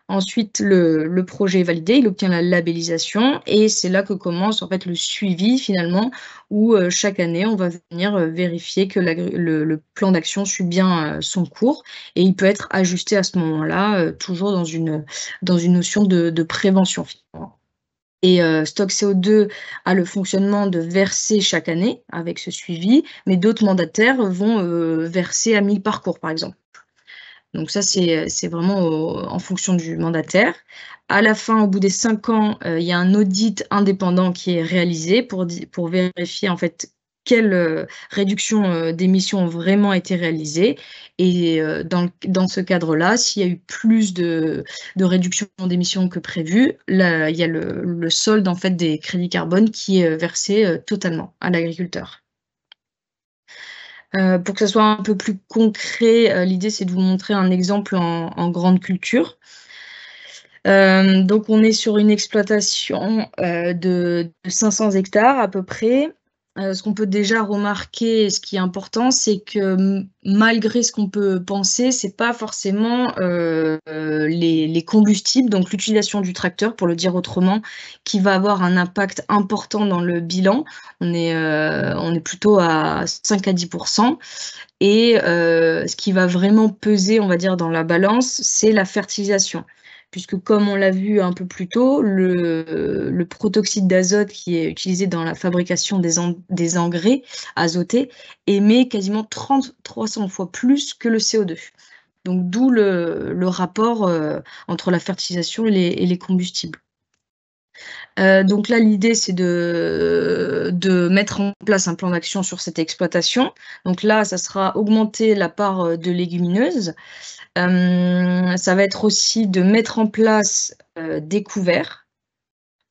Ensuite, le projet est validé, il obtient la labellisation, et c'est là que commence en fait le suivi finalement, où chaque année on va venir vérifier que le plan d'action suit bien son cours, et il peut être ajusté à ce moment-là, toujours dans une notion de prévention finalement. Et Stock CO2 a le fonctionnement de verser chaque année avec ce suivi, mais d'autres mandataires vont verser à mi-parcours par exemple. Donc ça, c'est vraiment en fonction du mandataire. À la fin, au bout des 5 ans, il y a un audit indépendant qui est réalisé pour vérifier en fait quelles réductions d'émissions ont vraiment été réalisées. Et dans ce cadre-là, s'il y a eu plus de réduction d'émissions que prévu, là, il y a le solde en fait des crédits carbone qui est versé totalement à l'agriculteur. Pour que ça soit un peu plus concret, l'idée c'est de vous montrer un exemple en grande culture. Donc on est sur une exploitation de 500 hectares à peu près. Ce qu'on peut déjà remarquer, ce qui est important, c'est que malgré ce qu'on peut penser, c'est pas forcément les combustibles, donc l'utilisation du tracteur, pour le dire autrement, qui va avoir un impact important dans le bilan. On est plutôt à 5 à 10%. Et ce qui va vraiment peser, on va dire, dans la balance, c'est la fertilisation. Puisque comme on l'a vu un peu plus tôt, le protoxyde d'azote qui est utilisé dans la fabrication des engrais azotés émet quasiment 300 fois plus que le CO2. Donc d'où le rapport entre la fertilisation et les combustibles. Donc là, l'idée, c'est de mettre en place un plan d'action sur cette exploitation. Donc là, ça sera augmenter la part de légumineuses. Ça va être aussi de mettre en place des couverts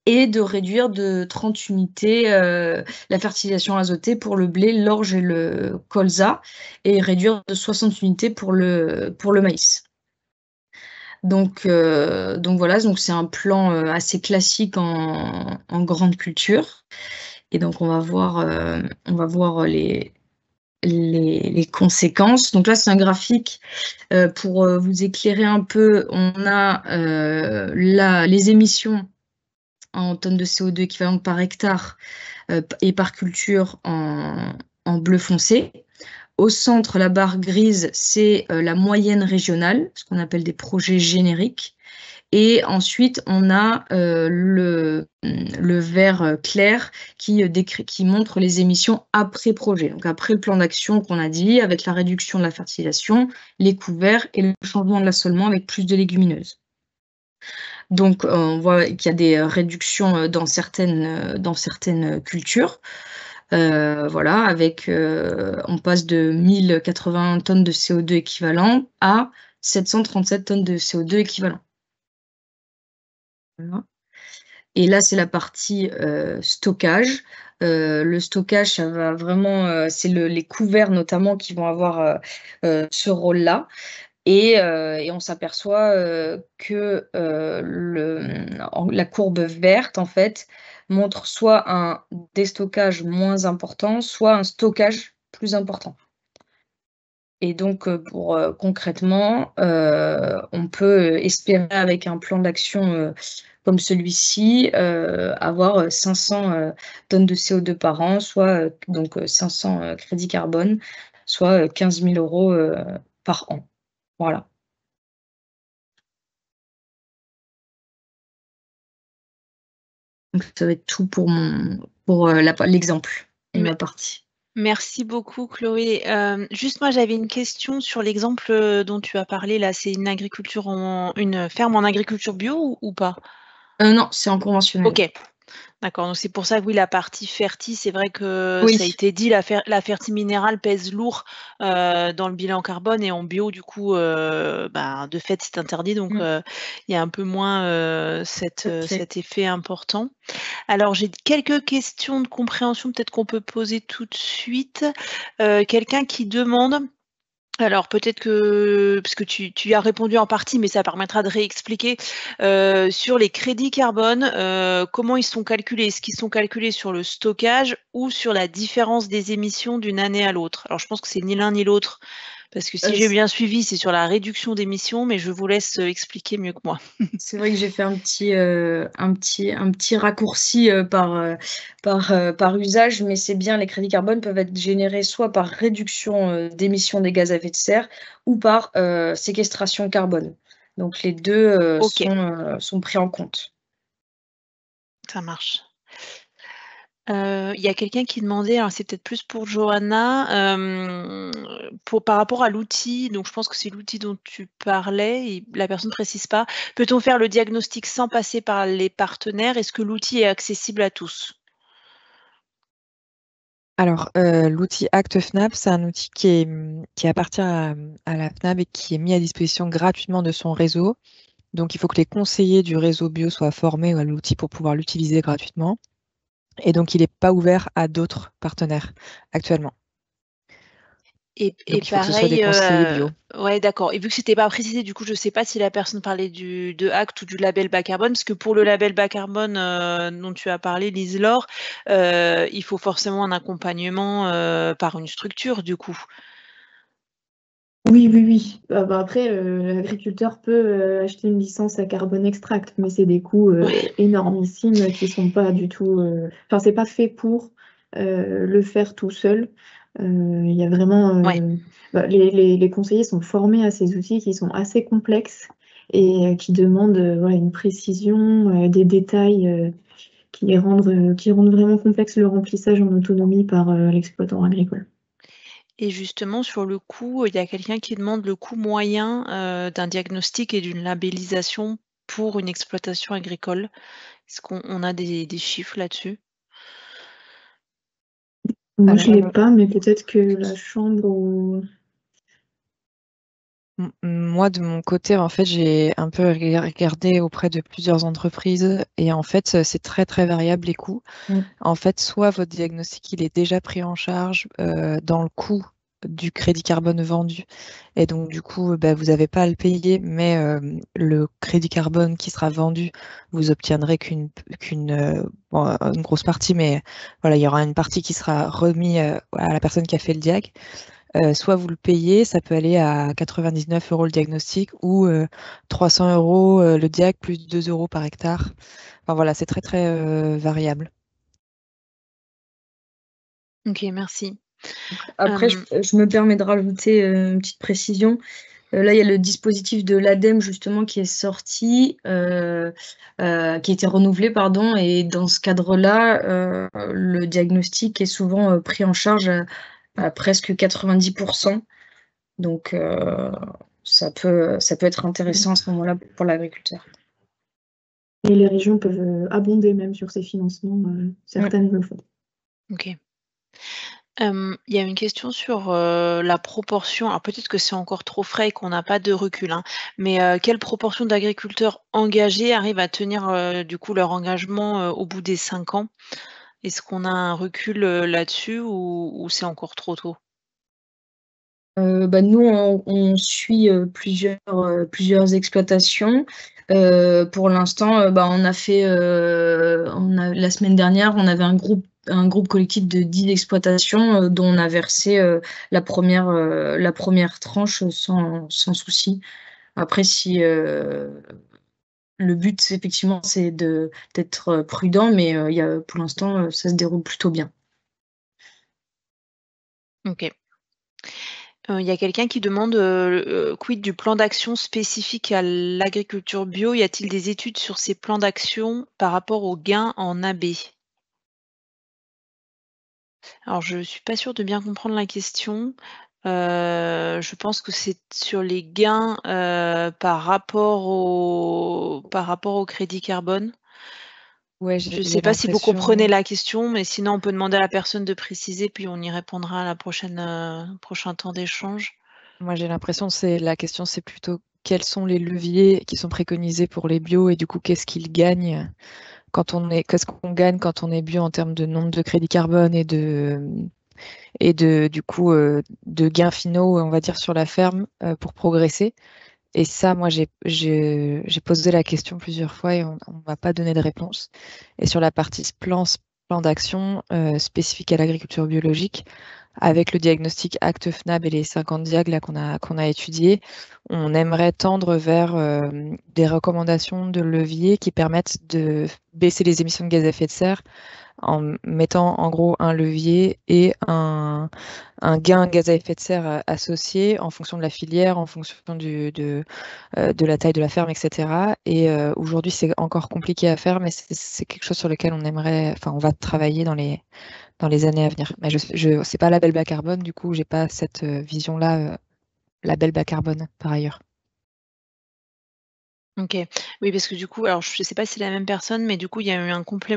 et de réduire de 30 unités la fertilisation azotée pour le blé, l'orge et le colza, et réduire de 60 unités pour le maïs. Donc voilà, donc c'est un plan assez classique en grande culture. Et donc on va voir les conséquences. Donc là, c'est un graphique pour vous éclairer un peu. On a les émissions en tonnes de CO2 équivalentes par hectare et par culture en bleu foncé. au centre, la barre grise, c'est la moyenne régionale, ce qu'on appelle des projets génériques. Et ensuite, on a le vert clair qui montre les émissions après projet. Donc après le plan d'action qu'on a dit, avec la réduction de la fertilisation, les couverts et le changement de l'assolement avec plus de légumineuses. Donc on voit qu'il y a des réductions dans certaines cultures. Voilà, on passe de 1080 tonnes de CO2 équivalent à 737 tonnes de CO2 équivalent. Voilà. Et là, c'est la partie stockage. Le stockage, ça va vraiment, c'est les couverts notamment qui vont avoir ce rôle-là. Et on s'aperçoit que la courbe verte, en fait, montre soit un déstockage moins important, soit un stockage plus important. Et donc, concrètement, on peut espérer, avec un plan d'action comme celui-ci, avoir 500 tonnes de CO2 par an, soit donc 500 crédits carbone, soit 15 000 € par an. Voilà. Donc, ça va être tout pour l'exemple et ma partie. Merci beaucoup, Chloé. Juste moi, j'avais une question sur l'exemple dont tu as parlé là. C'est une ferme en agriculture bio ou pas? Non, c'est en conventionnel. Ok, d'accord. Donc c'est pour ça que oui, la partie ferti, c'est vrai que Oui. ça a été dit, la ferti minérale pèse lourd dans le bilan carbone, et en bio, du coup, de fait, c'est interdit. Donc il y a un peu moins cet effet important. Alors, j'ai quelques questions de compréhension, peut-être qu'on peut poser tout de suite. Quelqu'un qui demande, alors peut-être que, parce que tu as répondu en partie, mais ça permettra de réexpliquer, sur les crédits carbone, comment ils sont calculés? Est-ce qu'ils sont calculés sur le stockage ou sur la différence des émissions d'une année à l'autre? Alors je pense que c'est ni l'un ni l'autre, parce que si j'ai bien suivi, c'est sur la réduction d'émissions, mais je vous laisse expliquer mieux que moi. C'est vrai que j'ai fait un petit raccourci par usage, mais c'est bien, les crédits carbone peuvent être générés soit par réduction d'émissions des gaz à effet de serre ou par séquestration carbone. Donc les deux sont pris en compte. Ça marche. Il y a quelqu'un qui demandait, alors c'est peut-être plus pour Johanna, par rapport à l'outil, donc je pense que c'est l'outil dont tu parlais, et la personne ne précise pas. Peut-on faire le diagnostic sans passer par les partenaires? Est-ce que l'outil est accessible à tous? Alors, l'outil Act FNAP, c'est un outil qui appartient à la FNAP et qui est mis à disposition gratuitement de son réseau. Donc, il faut que les conseillers du réseau bio soient formés à l'outil pour pouvoir l'utiliser gratuitement. Et donc, il n'est pas ouvert à d'autres partenaires actuellement. Et Donc, il faut que ce soit des conseillers bio. Ouais, d'accord. Et vu que c'était pas précisé, du coup, je sais pas si la personne parlait de Act ou du label bas carbone, parce que pour le label bas carbone dont tu as parlé, Lise-Laure, il faut forcément un accompagnement par une structure, du coup. Oui. Après, l'agriculteur peut acheter une licence à carbone extract, mais c'est des coûts énormissimes qui sont pas du tout. Enfin, c'est pas fait pour le faire tout seul. Il y a vraiment. Les conseillers sont formés à ces outils qui sont assez complexes et qui demandent une précision, des détails qui rendent vraiment complexe le remplissage en autonomie par l'exploitant agricole. Et justement, sur le coût, il y a quelqu'un qui demande le coût moyen d'un diagnostic et d'une labellisation pour une exploitation agricole. Est-ce qu'on a des chiffres là-dessus? Moi, je ne l'ai pas, mais peut-être que la chambre ou... Moi, de mon côté, en fait, j'ai un peu regardé auprès de plusieurs entreprises et en fait, c'est très, très variable les coûts. En fait, soit votre diagnostic, il est déjà pris en charge dans le coût du crédit carbone vendu et donc, du coup, vous n'avez pas à le payer, mais le crédit carbone qui sera vendu, vous obtiendrez qu'une une grosse partie, mais voilà, il y aura une partie qui sera remise à la personne qui a fait le diag. Soit vous le payez, ça peut aller à 99 € le diagnostic ou 300 € le diag plus 2 € par hectare. Enfin voilà, c'est très très variable. Ok, merci. Après, je me permets de rajouter une petite précision. Là, il y a le dispositif de l'ADEME justement qui est sorti, qui a été renouvelé, pardon, et dans ce cadre-là, le diagnostic est souvent pris en charge à presque 90%. Donc, ça peut être intéressant à ce moment-là pour l'agriculteur. Et les régions peuvent abonder même sur ces financements, certaines le font. Ok. Il y a une question sur la proportion, alors peut-être que c'est encore trop frais et qu'on n'a pas de recul, hein, mais quelle proportion d'agriculteurs engagés arrivent à tenir du coup leur engagement au bout des 5 ans? Est-ce qu'on a un recul là-dessus ou c'est encore trop tôt? Nous, on suit plusieurs exploitations. Pour l'instant, on a fait, la semaine dernière, on avait un groupe collectif de 10 exploitations dont on a versé la première tranche sans souci. Après, si le but, effectivement, c'est d'être prudent, mais pour l'instant, ça se déroule plutôt bien. Ok. Il y a quelqu'un qui demande quid du plan d'action spécifique à l'agriculture bio? Y a-t-il des études sur ces plans d'action par rapport aux gains en AB? Alors, je suis pas sûre de bien comprendre la question. Je pense que c'est sur les gains par rapport au crédit carbone. Ouais, Je j'ai sais pas si vous comprenez l'impression. la question, mais sinon on peut demander à la personne de préciser, puis on y répondra à la prochain temps d'échange. Moi, j'ai l'impression que la question, c'est plutôt quels sont les leviers qui sont préconisés pour les bio et du coup, qu'est-ce qu'on gagne quand on est bio en termes de nombre de crédits carbone du coup, de gains finaux, on va dire, sur la ferme pour progresser. Et ça, moi, j'ai posé la question plusieurs fois et on ne m'a pas donné de réponse. Et sur la partie plan d'action spécifique à l'agriculture biologique, avec le diagnostic Acte FNAB et les 50 diag là, qu'on a étudiés, on aimerait tendre vers des recommandations de levier qui permettent de baisser les émissions de gaz à effet de serre en mettant en gros un levier et un gain gaz à effet de serre associé en fonction de la filière, en fonction de la taille de la ferme, etc. Et aujourd'hui, c'est encore compliqué à faire, mais c'est quelque chose sur lequel on va travailler dans les années à venir. Mais c'est pas label bas carbone, du coup, j'ai pas cette vision-là, label bas carbone par ailleurs. OK. Oui, parce que du coup, alors je sais pas si c'est la même personne, mais du coup, il y a eu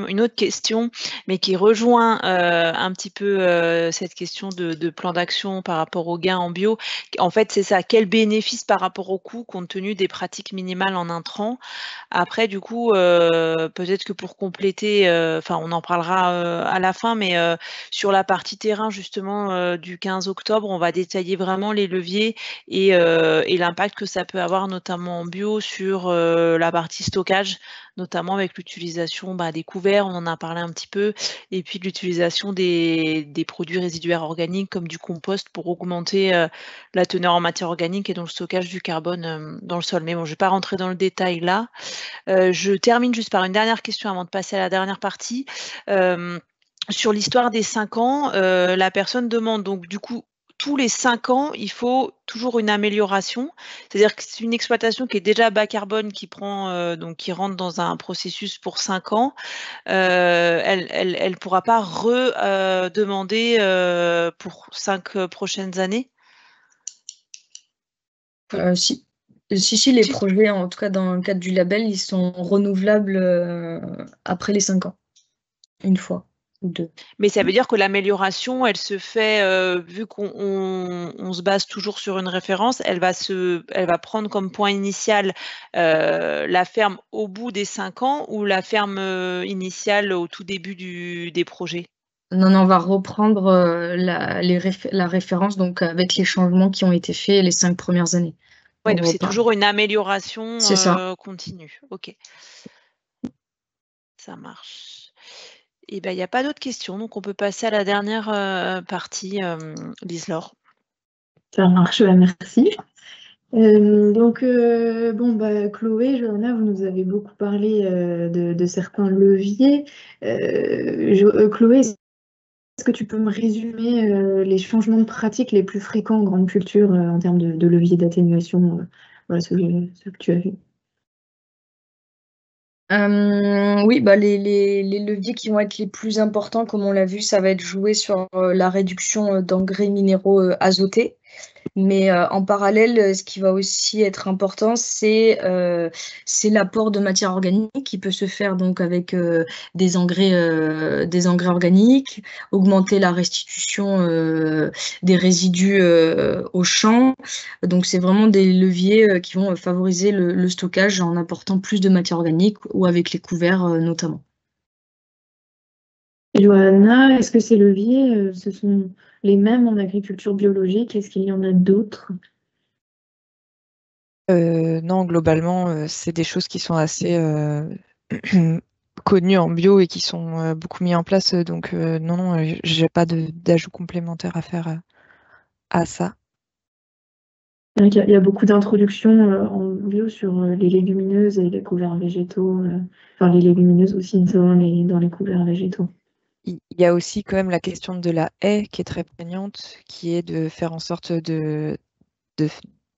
une autre question, mais qui rejoint, un petit peu, cette question de plan d'action par rapport aux gains en bio. En fait, c'est ça, quel bénéfice par rapport au coût compte tenu des pratiques minimales en intrants? Après du coup, peut-être que pour compléter, enfin on en parlera, à la fin, mais, sur la partie terrain justement, du 15 octobre, on va détailler vraiment les leviers et l'impact que ça peut avoir notamment en bio sur, la partie stockage, notamment avec l'utilisation, des couverts, on en a parlé un petit peu et puis l'utilisation des produits résiduaires organiques comme du compost pour augmenter, la teneur en matière organique et donc le stockage du carbone, dans le sol. Mais bon, je ne vais pas rentrer dans le détail là. Je termine juste par une dernière question avant de passer à la dernière partie. Sur l'histoire des 5 ans, la personne demande donc du coup, tous les 5 ans, il faut toujours une amélioration. C'est-à-dire que c'est une exploitation qui est déjà bas carbone qui donc qui rentre dans un processus pour 5 ans, elle pourra pas demander, pour 5 prochaines années? Si, les projets, en tout cas dans le cadre du label, ils sont renouvelables après les 5 ans, une fois ou 2. Mais ça veut dire que l'amélioration, elle se fait, vu qu'on se base toujours sur une référence, elle va prendre comme point initial, la ferme au bout des 5 ans ou la ferme, initiale au tout début des projets? Non, on va reprendre la référence donc avec les changements qui ont été faits les 5 premières années. Ouais, On donc c'est repart. toujours une amélioration, C'est ça. continue. OK. Ça marche. Et ben, il y a pas d'autres questions, donc on peut passer à la dernière, partie, Lise-Laure. Ça marche, merci. Chloé, Johanna, vous nous avez beaucoup parlé de certains leviers. Chloé, est-ce que tu peux me résumer les changements de pratique les plus fréquents en grande culture en termes de levier d'atténuation, voilà, ce que tu as vu? Oui, bah, les leviers qui vont être les plus importants, comme on l'a vu, ça va être jouer sur la réduction d'engrais minéraux azotés. Mais en parallèle, ce qui va aussi être important, c'est l'apport de matière organique qui peut se faire donc avec des engrais organiques, augmenter la restitution des résidus aux champs. Donc c'est vraiment des leviers qui vont favoriser le stockage en apportant plus de matière organique ou avec les couverts notamment. Johanna, est-ce que ces leviers, ce sont les mêmes en agriculture biologique? Est-ce qu'il y en a d'autres? Non, globalement, c'est des choses qui sont assez connues en bio et qui sont beaucoup mis en place. Donc, non, j'ai pas d'ajout complémentaire à faire à ça. Il y a beaucoup d'introductions en bio sur les légumineuses et les couverts végétaux. Enfin, les légumineuses aussi dans les couverts végétaux. Il y a aussi quand même la question de la haie qui est très prégnante, qui est de faire en sorte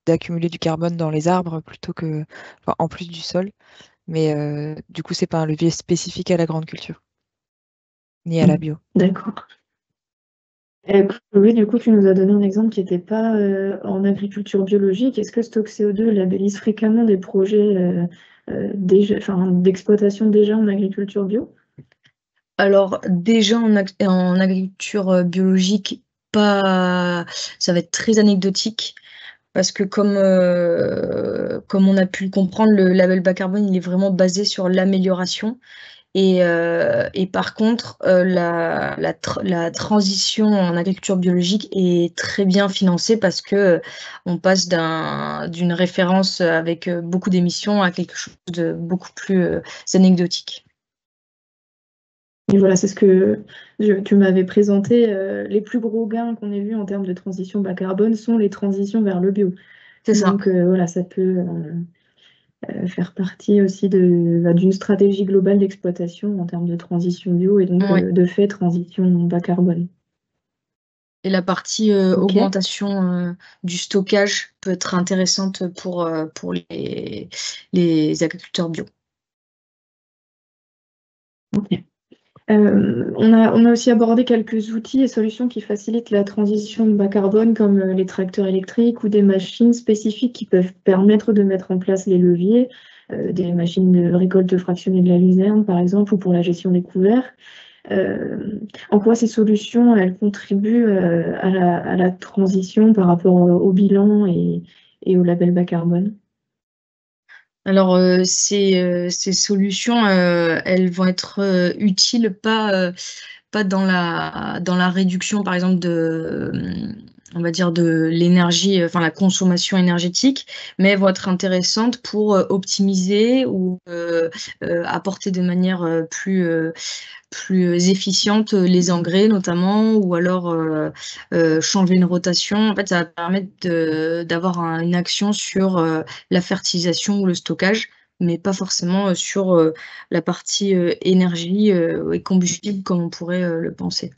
d'accumuler du carbone dans les arbres plutôt que, enfin, en plus du sol. Mais du coup, c'est pas un levier spécifique à la grande culture, ni à la bio. D'accord. Oui, du coup, tu nous as donné un exemple qui n'était pas en agriculture biologique. Est-ce que Stock CO2 labellise fréquemment des projets d'exploitation déjà en agriculture bio? Alors déjà en agriculture biologique, pas, ça va être très anecdotique parce que comme on a pu le comprendre, le label bas carbone, il est vraiment basé sur l'amélioration et par contre, la transition en agriculture biologique est très bien financée parce que on passe d'une référence avec beaucoup d'émissions à quelque chose de beaucoup plus anecdotique. Et voilà, c'est ce que tu m'avais présenté. Les plus gros gains qu'on ait vus en termes de transition bas carbone sont les transitions vers le bio. C'est ça. Donc voilà, ça peut faire partie aussi d'une stratégie globale d'exploitation en termes de transition bio et donc Ouais. de fait transition bas carbone. Et la partie Ok. augmentation du stockage peut être intéressante pour les agriculteurs bio. Ok. On a aussi abordé quelques outils et solutions qui facilitent la transition bas carbone, comme les tracteurs électriques ou des machines spécifiques qui peuvent permettre de mettre en place les leviers, des machines de récolte fractionnée de la luzerne, par exemple, ou pour la gestion des couverts. En quoi ces solutions, elles contribuent à la transition par rapport au bilan et au label bas carbone? Alors, ces solutions, elles vont être utiles, pas dans la réduction, par exemple, on va dire, de l'énergie, enfin, la consommation énergétique, mais elles vont être intéressantes pour optimiser ou apporter de manière plus efficiente les engrais notamment, ou alors changer une rotation. En fait, ça va permettre d'avoir une action sur la fertilisation ou le stockage, mais pas forcément sur la partie énergie et combustible comme on pourrait le penser.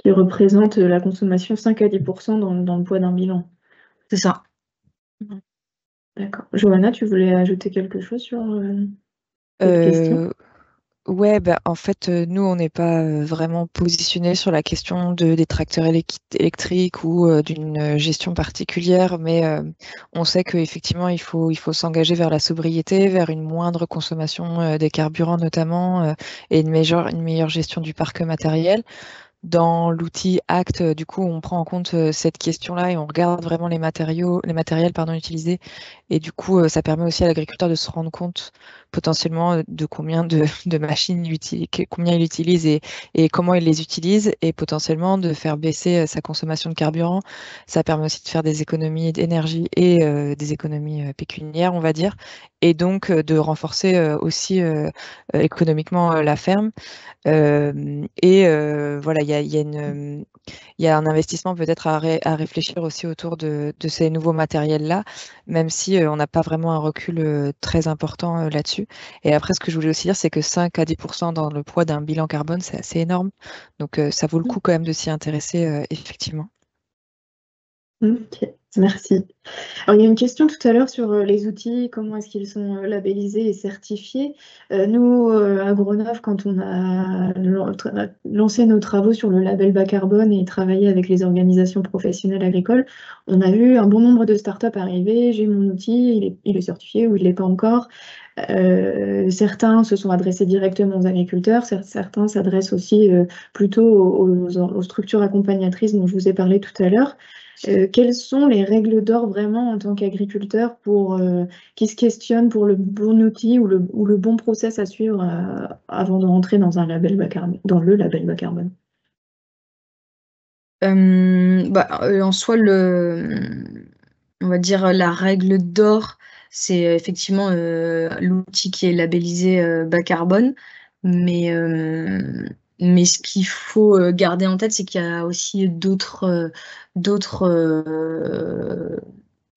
Qui représente la consommation 5 à 10% dans le poids d'un bilan. C'est ça. D'accord. Johanna, tu voulais ajouter quelque chose sur cette question? Ouais, bah, en fait, nous, on n'est pas vraiment positionné sur la question des tracteurs électriques ou d'une gestion particulière, mais on sait qu'effectivement, il faut s'engager vers la sobriété, vers une moindre consommation des carburants notamment, et une meilleure gestion du parc matériel. Dans l'outil ACT, du coup, on prend en compte cette question-là et on regarde vraiment les matériels utilisés. Et du coup, ça permet aussi à l'agriculteur de se rendre compte potentiellement de combien de machines combien il utilise et comment il les utilise, et potentiellement de faire baisser sa consommation de carburant. Ça permet aussi de faire des économies d'énergie et des économies pécuniaires, on va dire, et donc de renforcer aussi économiquement la ferme. Voilà, il y a il y a un investissement peut-être à réfléchir aussi autour de ces nouveaux matériels-là, même si on n'a pas vraiment un recul très important là-dessus. Et après, ce que je voulais aussi dire, c'est que 5 à 10% dans le poids d'un bilan carbone, c'est assez énorme. Donc, ça vaut le coup quand même de s'y intéresser, effectivement. Ok, merci. Alors, il y a une question tout à l'heure sur les outils, comment est-ce qu'ils sont labellisés et certifiés. Nous, à Grenoble, quand on a lancé nos travaux sur le label bas carbone et travaillé avec les organisations professionnelles agricoles, on a vu un bon nombre de startups arriver. J'ai mon outil, il est certifié ou il ne l'est pas encore. Certains se sont adressés directement aux agriculteurs, certains s'adressent aussi plutôt aux structures accompagnatrices dont je vous ai parlé tout à l'heure. Quelles sont les règles d'or vraiment en tant qu'agriculteur qui se questionnent pour le bon outil ou le bon process à suivre avant de rentrer dans un label bas carbone, dans le label bas carbone? En soi, on va dire la règle d'or, c'est effectivement l'outil qui est labellisé bas carbone. Mais ce qu'il faut garder en tête, c'est qu'il y a aussi d'autres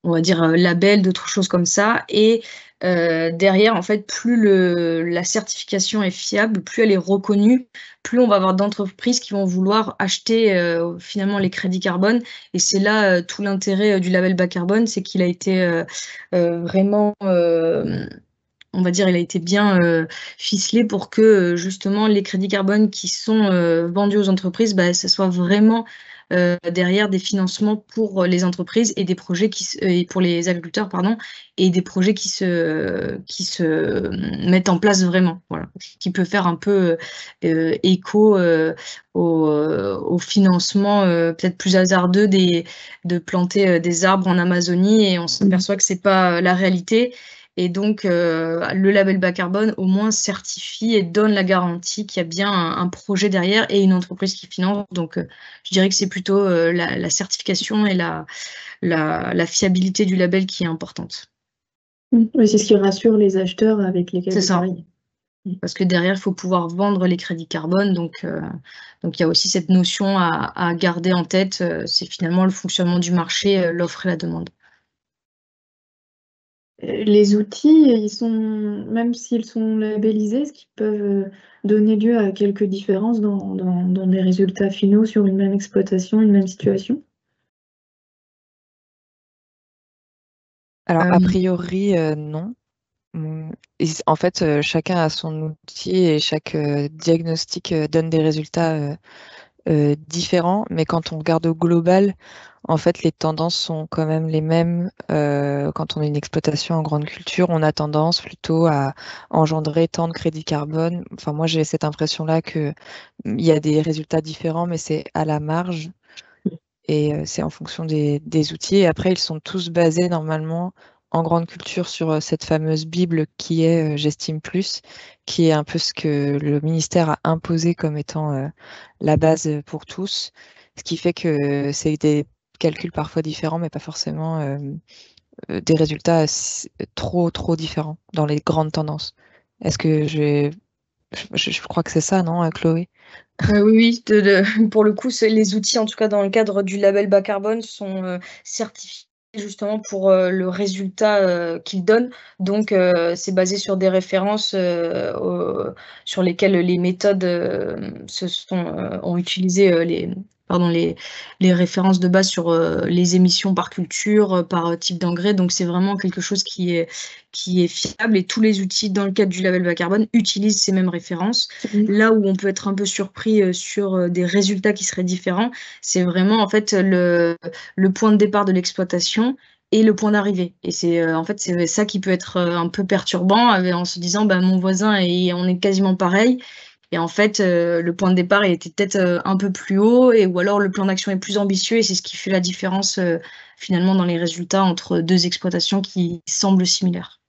on va dire, labels, d'autres choses comme ça. Et derrière, en fait, plus la certification est fiable, plus elle est reconnue, plus on va avoir d'entreprises qui vont vouloir acheter finalement les crédits carbone. Et c'est là tout l'intérêt du label bas carbone, c'est qu'il a été vraiment, on va dire, il a été bien ficelé pour que justement les crédits carbone qui sont vendus aux entreprises, ce soit vraiment derrière des financements pour les entreprises et des projets et pour les agriculteurs, pardon, et des projets qui se mettent en place vraiment, voilà, qui peut faire un peu écho au financement peut-être plus hasardeux de planter des arbres en Amazonie, et on s'aperçoit que c'est pas la réalité. Et donc, le label bas carbone, au moins, certifie et donne la garantie qu'il y a bien un projet derrière et une entreprise qui finance. Donc, je dirais que c'est plutôt la certification et la fiabilité du label qui est importante. Oui, c'est ce qui rassure les acheteurs avec lesquels C'est vous ça. travaillez. Parce que derrière, il faut pouvoir vendre les crédits carbone. Donc, il y a aussi cette notion à garder en tête. C'est finalement le fonctionnement du marché, l'offre et la demande. Les outils, même s'ils sont labellisés, est-ce qu'ils peuvent donner lieu à quelques différences dans des résultats finaux sur une même exploitation, une même situation? Alors, a priori, non. En fait, chacun a son outil et chaque diagnostic donne des résultats différents, mais quand on regarde au global, en fait, les tendances sont quand même les mêmes. Quand on a une exploitation en grande culture, on a tendance plutôt à engendrer tant de crédits carbone. Enfin, moi, j'ai cette impression-là que il y a des résultats différents, mais c'est à la marge et c'est en fonction des outils. Et après, ils sont tous basés normalement en grande culture sur cette fameuse Bible qui est J'estime plus, qui est un peu ce que le ministère a imposé comme étant la base pour tous, ce qui fait que c'est des calculs parfois différents, mais pas forcément des résultats trop différents dans les grandes tendances. Est-ce que je crois que c'est ça, non, Chloé? Oui, pour le coup, les outils, en tout cas dans le cadre du label bas carbone, sont certifiés justement pour le résultat qu'ils donnent. Donc, c'est basé sur des références sur lesquelles les méthodes ont utilisé les références de base sur les émissions par culture, par type d'engrais. Donc, c'est vraiment quelque chose qui est fiable, et tous les outils dans le cadre du label bas carbone utilisent ces mêmes références. Là où on peut être un peu surpris sur des résultats qui seraient différents, c'est vraiment en fait le point de départ de l'exploitation et le point d'arrivée. Et c'est c'est ça qui peut être un peu perturbant en se disant mon voisin et on est quasiment pareil. Et en fait, le point de départ il était peut-être un peu plus haut, ou alors le plan d'action est plus ambitieux, et c'est ce qui fait la différence finalement dans les résultats entre deux exploitations qui semblent similaires.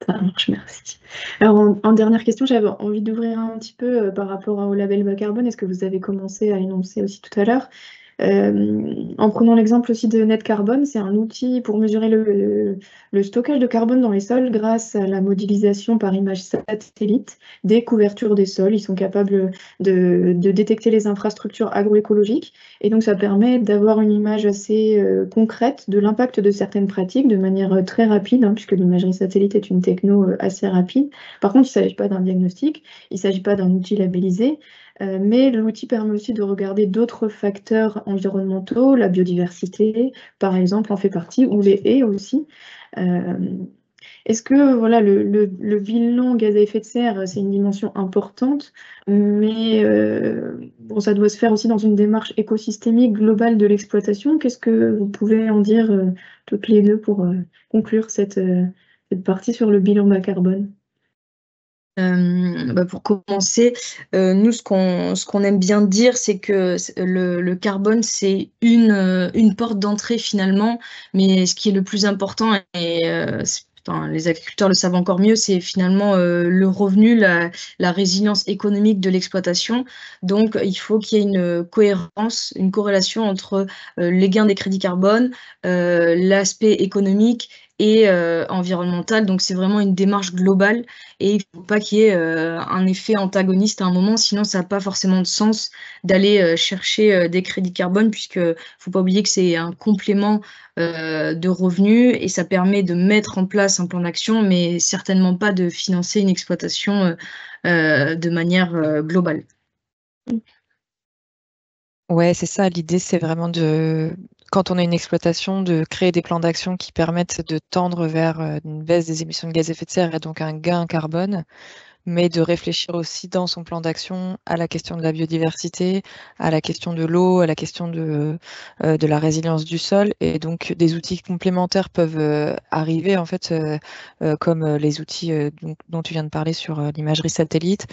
Ça marche, merci. Alors, en dernière question, j'avais envie d'ouvrir un petit peu par rapport au label bas carbone. Est-ce que vous avez commencé à énoncer aussi tout à l'heure? En prenant l'exemple aussi de NetCarbone, c'est un outil pour mesurer le stockage de carbone dans les sols grâce à la modélisation par image satellite des couvertures des sols. Ils sont capables de détecter les infrastructures agroécologiques et donc ça permet d'avoir une image assez concrète de l'impact de certaines pratiques de manière très rapide, hein, puisque l'imagerie satellite est une techno assez rapide. Par contre, il ne s'agit pas d'un diagnostic, il ne s'agit pas d'un outil labellisé. Mais l'outil permet aussi de regarder d'autres facteurs environnementaux, la biodiversité, par exemple, en fait partie, ou les haies aussi. Euh, Est-ce que voilà, le bilan gaz à effet de serre, c'est une dimension importante, mais bon, ça doit se faire aussi dans une démarche écosystémique globale de l'exploitation. Qu'est-ce que vous pouvez en dire toutes les deux pour conclure cette partie sur le bilan bas carbone? Pour commencer, nous, ce qu'on aime bien dire, c'est que le carbone, c'est une porte d'entrée finalement, mais ce qui est le plus important, et enfin, les agriculteurs le savent encore mieux, c'est finalement le revenu, la résilience économique de l'exploitation. Donc, il faut qu'il y ait une cohérence, une corrélation entre les gains des crédits carbone, l'aspect économique et environnemental. Donc, c'est vraiment une démarche globale. Et il ne faut pas qu'il y ait un effet antagoniste à un moment, sinon ça n'a pas forcément de sens d'aller chercher des crédits carbone, puisque ne faut pas oublier que c'est un complément de revenus et ça permet de mettre en place un plan d'action, mais certainement pas de financer une exploitation de manière globale. Ouais, c'est ça. L'idée, c'est vraiment quand on a une exploitation, de créer des plans d'action qui permettent de tendre vers une baisse des émissions de gaz à effet de serre et donc un gain carbone, mais de réfléchir aussi dans son plan d'action à la question de la biodiversité, à la question de l'eau, à la question de la résilience du sol. Et donc, des outils complémentaires peuvent arriver, en fait, comme les outils dont tu viens de parler sur l'imagerie satellite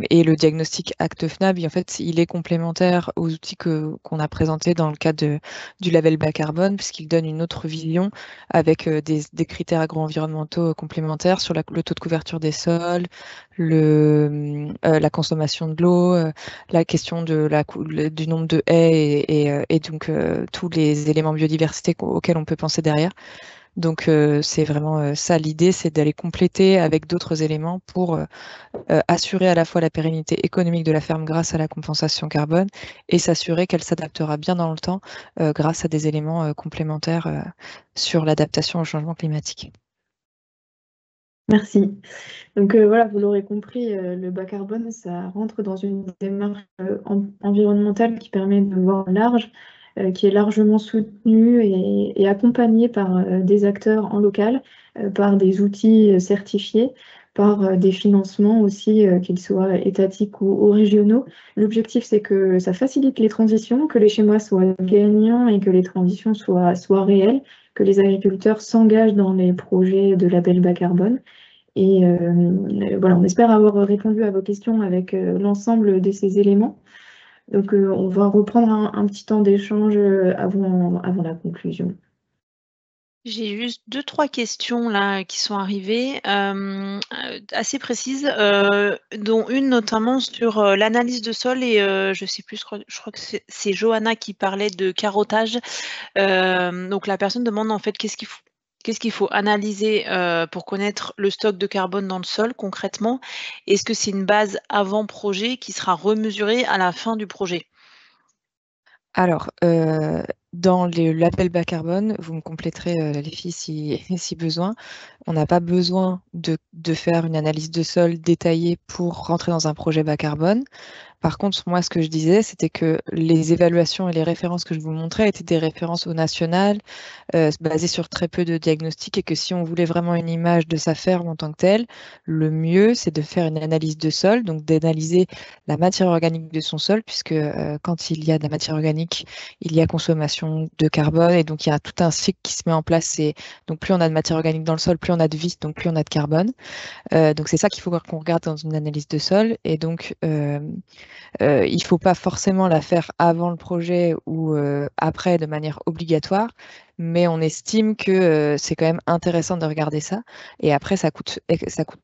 et le diagnostic ActeFNAB. En fait, il est complémentaire aux outils qu'on a présentés dans le cadre du label bas carbone, puisqu'il donne une autre vision avec des critères agro-environnementaux complémentaires sur le taux de couverture des sols, la consommation de l'eau, la question du nombre de haies et donc tous les éléments biodiversité auxquels on peut penser derrière. Donc c'est vraiment ça l'idée, c'est d'aller compléter avec d'autres éléments pour assurer à la fois la pérennité économique de la ferme grâce à la compensation carbone et s'assurer qu'elle s'adaptera bien dans le temps grâce à des éléments complémentaires sur l'adaptation au changement climatique. Merci. Donc voilà, vous l'aurez compris, le bas carbone, ça rentre dans une démarche environnementale qui permet de voir large, qui est largement soutenue et accompagnée par des acteurs en local, par des outils certifiés, par des financements aussi, qu'ils soient étatiques ou régionaux. L'objectif, c'est que ça facilite les transitions, que les schémas soient gagnants et que les transitions soient réelles, que les agriculteurs s'engagent dans les projets de label bas carbone. Et voilà, on espère avoir répondu à vos questions avec l'ensemble de ces éléments. Donc, on va reprendre un petit temps d'échange avant la conclusion. J'ai juste 2-3 questions là qui sont arrivées, assez précises, dont une notamment sur, l'analyse de sol et je sais plus, je crois que c'est Johanna qui parlait de carottage. Donc la personne demande en fait qu'est-ce qu'il faut analyser, pour connaître le stock de carbone dans le sol concrètement? Est-ce que c'est une base avant projet qui sera remesurée à la fin du projet? Alors, dans le label bas carbone, vous me compléterez les filles si besoin. On n'a pas besoin de faire une analyse de sol détaillée pour rentrer dans un projet bas carbone. Par contre, moi, ce que je disais, c'était que les évaluations et les références que je vous montrais étaient des références au national, basées sur très peu de diagnostics, et que si on voulait vraiment une image de sa ferme en tant que telle, le mieux, c'est de faire une analyse de sol, donc d'analyser la matière organique de son sol, puisque quand il y a de la matière organique, il y a consommation de carbone, et donc il y a tout un cycle qui se met en place. Et donc plus on a de matière organique dans le sol, plus on a de vie, donc plus on a de carbone. Donc c'est ça qu'il faut qu'on regarde dans une analyse de sol. Et donc il ne faut pas forcément la faire avant le projet ou après de manière obligatoire, mais on estime que c'est quand même intéressant de regarder ça. Et après, ça coûte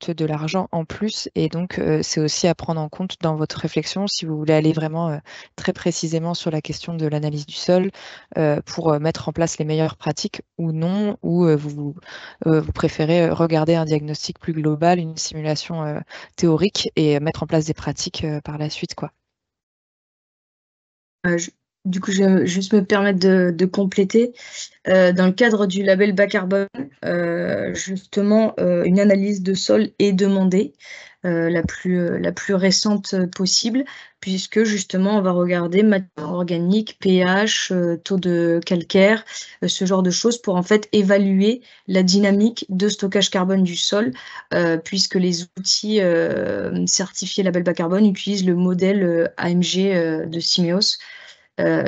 de l'argent en plus, et donc c'est aussi à prendre en compte dans votre réflexion si vous voulez aller vraiment très précisément sur la question de l'analyse du sol pour mettre en place les meilleures pratiques ou non, ou vous préférez regarder un diagnostic plus global, une simulation théorique et mettre en place des pratiques par la suite, quoi. Du coup, je vais juste me permettre de compléter. Dans le cadre du label bas carbone, justement, une analyse de sol est demandée, la plus récente possible, puisque justement, on va regarder matière organique, pH, taux de calcaire, ce genre de choses pour en fait évaluer la dynamique de stockage carbone du sol, puisque les outils certifiés label bas carbone utilisent le modèle AMG de Symeos,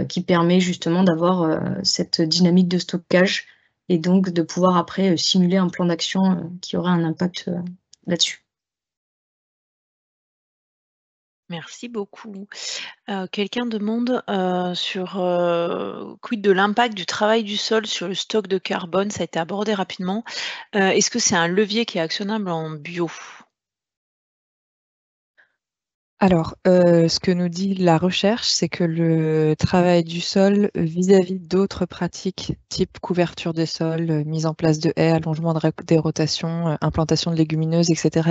qui permet justement d'avoir cette dynamique de stockage et donc de pouvoir après simuler un plan d'action qui aurait un impact là-dessus. Merci beaucoup. Quelqu'un demande sur quid de l'impact du travail du sol sur le stock de carbone, ça a été abordé rapidement. Est-ce que c'est un levier qui est actionnable en bio? Alors, ce que nous dit la recherche, c'est que le travail du sol vis-à-vis d'autres pratiques, type couverture des sols, mise en place de haies, allongement des rotations, implantation de légumineuses, etc.,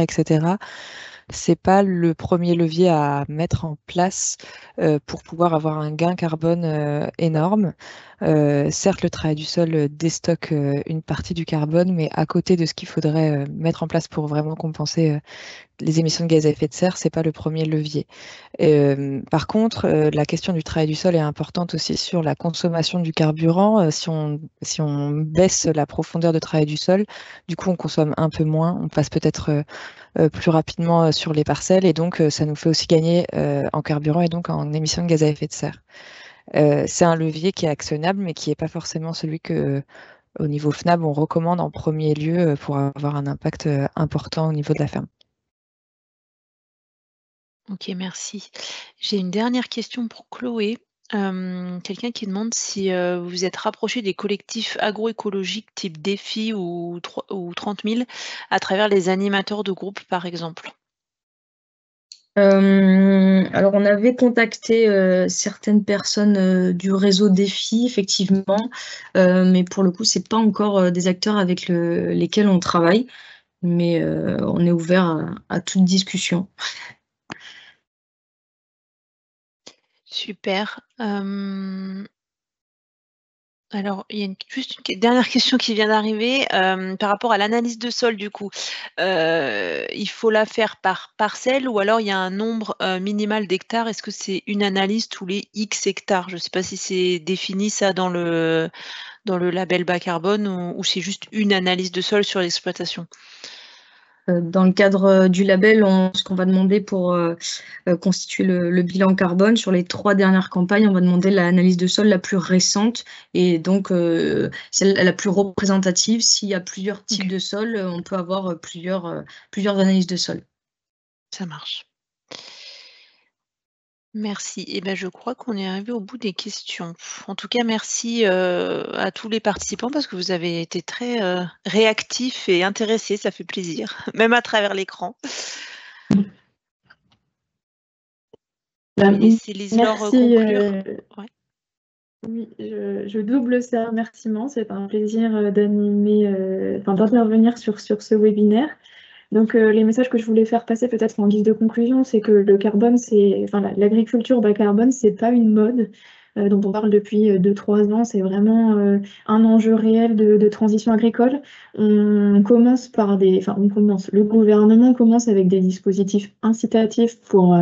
c'est pas le premier levier à mettre en place pour pouvoir avoir un gain carbone énorme. Certes, le travail du sol déstocke une partie du carbone, mais à côté de ce qu'il faudrait mettre en place pour vraiment compenser les émissions de gaz à effet de serre, c'est pas le premier levier. Par contre, la question du travail du sol est importante aussi sur la consommation du carburant. Si on baisse la profondeur de travail du sol, du coup, on consomme un peu moins, on passe peut-être plus rapidement sur les parcelles, et donc ça nous fait aussi gagner en carburant et donc en émissions de gaz à effet de serre. C'est un levier qui est actionnable, mais qui n'est pas forcément celui que, au niveau FNAB, on recommande en premier lieu pour avoir un impact important au niveau de la ferme. Ok, merci. J'ai une dernière question pour Chloé. Quelqu'un qui demande si vous vous êtes rapproché des collectifs agroécologiques type Défi ou 30 000 à travers les animateurs de groupe, par exemple. Alors, on avait contacté certaines personnes du réseau Défi, effectivement, mais pour le coup, c'est pas encore des acteurs avec lesquels on travaille, mais on est ouvert à toute discussion. Super. Alors, il y a juste une dernière question qui vient d'arriver, par rapport à l'analyse de sol du coup. Il faut la faire par parcelle ou alors il y a un nombre, minimal d'hectares? Est-ce que c'est une analyse tous les X hectares? Je ne sais pas si c'est défini ça dans le label bas carbone ou c'est juste une analyse de sol sur l'exploitation? Dans le cadre du label, ce qu'on va demander pour constituer le bilan carbone, sur les 3 dernières campagnes, on va demander l'analyse de sol la plus récente et donc celle la plus représentative. S'il y a plusieurs types de sols, on peut avoir plusieurs analyses de sol. Ça marche. Merci. Et ben, je crois qu'on est arrivé au bout des questions. En tout cas, merci à tous les participants parce que vous avez été très réactifs et intéressés, ça fait plaisir, même à travers l'écran. Je vais laisser Lise-Laure conclure. Ouais. Oui, je double ces remerciements. C'est un plaisir d'animer, d'intervenir sur ce webinaire. Donc, les messages que je voulais faire passer peut-être en guise de conclusion, c'est que le carbone, l'agriculture bas carbone, c'est pas une mode dont on parle depuis 2-3 ans. C'est vraiment un enjeu réel de transition agricole. Le gouvernement commence avec des dispositifs incitatifs pour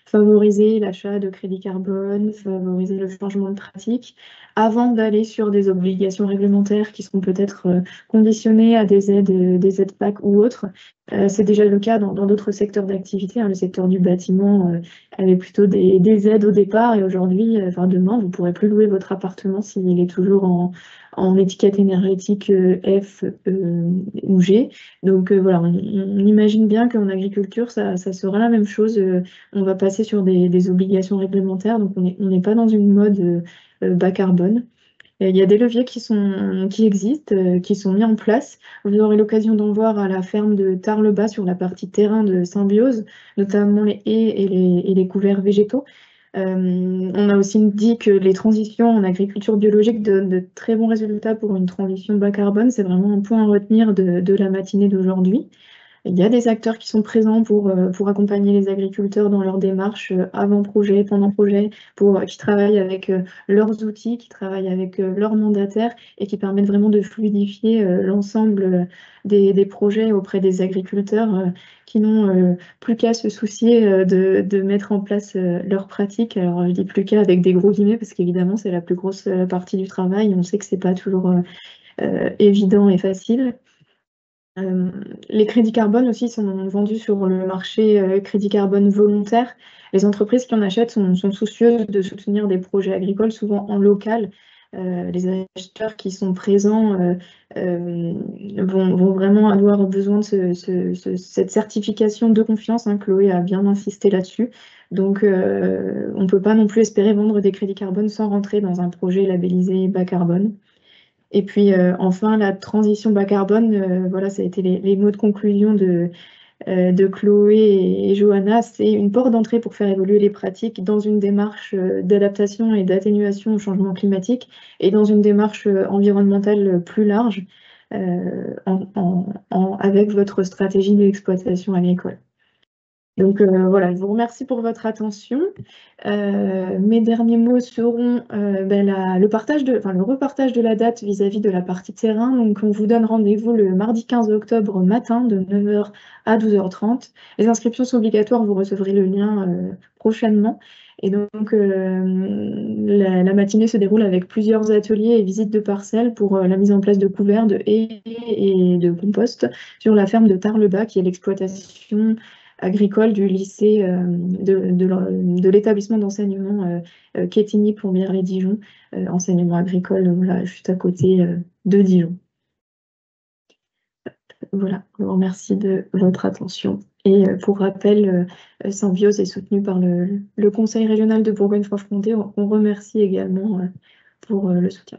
favoriser l'achat de crédits carbone, favoriser le changement de pratique, avant d'aller sur des obligations réglementaires qui seront peut-être conditionnées à des aides PAC ou autres. C'est déjà le cas dans d'autres secteurs d'activité, hein. Le secteur du bâtiment avait plutôt des aides au départ et aujourd'hui, demain, vous ne pourrez plus louer votre appartement s'il est toujours en étiquette énergétique F ou G. Donc voilà, on imagine bien qu'en agriculture, ça sera la même chose. On va passer sur des obligations réglementaires, donc on n'est pas dans une mode bas carbone. Et il y a des leviers qui existent, qui sont mis en place. Vous aurez l'occasion d'en voir à la ferme de Tarbes sur la partie terrain de Symbiose, notamment les haies et les couverts végétaux. On a aussi dit que les transitions en agriculture biologique donnent de très bons résultats pour une transition bas carbone. C'est vraiment un point à retenir de la matinée d'aujourd'hui. Il y a des acteurs qui sont présents pour accompagner les agriculteurs dans leur démarche avant projet, pendant projet, qui travaillent avec leurs outils, qui travaillent avec leurs mandataires et qui permettent vraiment de fluidifier l'ensemble des projets auprès des agriculteurs qui n'ont plus qu'à se soucier de mettre en place leurs pratiques. Alors je dis plus qu'à avec des gros guillemets parce qu'évidemment c'est la plus grosse partie du travail. On sait que c'est pas toujours évident et facile. Les crédits carbone aussi sont vendus sur le marché crédit carbone volontaire. Les entreprises qui en achètent sont soucieuses de soutenir des projets agricoles, souvent en local. Les acheteurs qui sont présents vont vraiment avoir besoin de cette certification de confiance, hein. Chloé a bien insisté là-dessus. Donc, on ne peut pas non plus espérer vendre des crédits carbone sans rentrer dans un projet labellisé bas carbone. Et puis enfin, la transition bas carbone, voilà, ça a été les mots de conclusion de Chloé et Johanna. C'est une porte d'entrée pour faire évoluer les pratiques dans une démarche d'adaptation et d'atténuation au changement climatique et dans une démarche environnementale plus large avec votre stratégie d'exploitation agricole. Donc voilà, je vous remercie pour votre attention. Mes derniers mots seront le repartage de la date vis-à-vis de la partie terrain. Donc on vous donne rendez-vous le mardi 15 octobre matin de 9h à 12h30. Les inscriptions sont obligatoires, vous recevrez le lien prochainement. Et donc la matinée se déroule avec plusieurs ateliers et visites de parcelles pour la mise en place de couverts, de haies et de compost sur la ferme de Tarbes qui est l'exploitation agricole du lycée de l'établissement d'enseignement Quetigny-Plombières-les-Dijon, enseignement agricole voilà, juste à côté de Dijon. Voilà, je vous remercie de votre attention. Et pour rappel, Symbiose est soutenu par le Conseil régional de Bourgogne-Franche-Comté. On remercie également pour le soutien.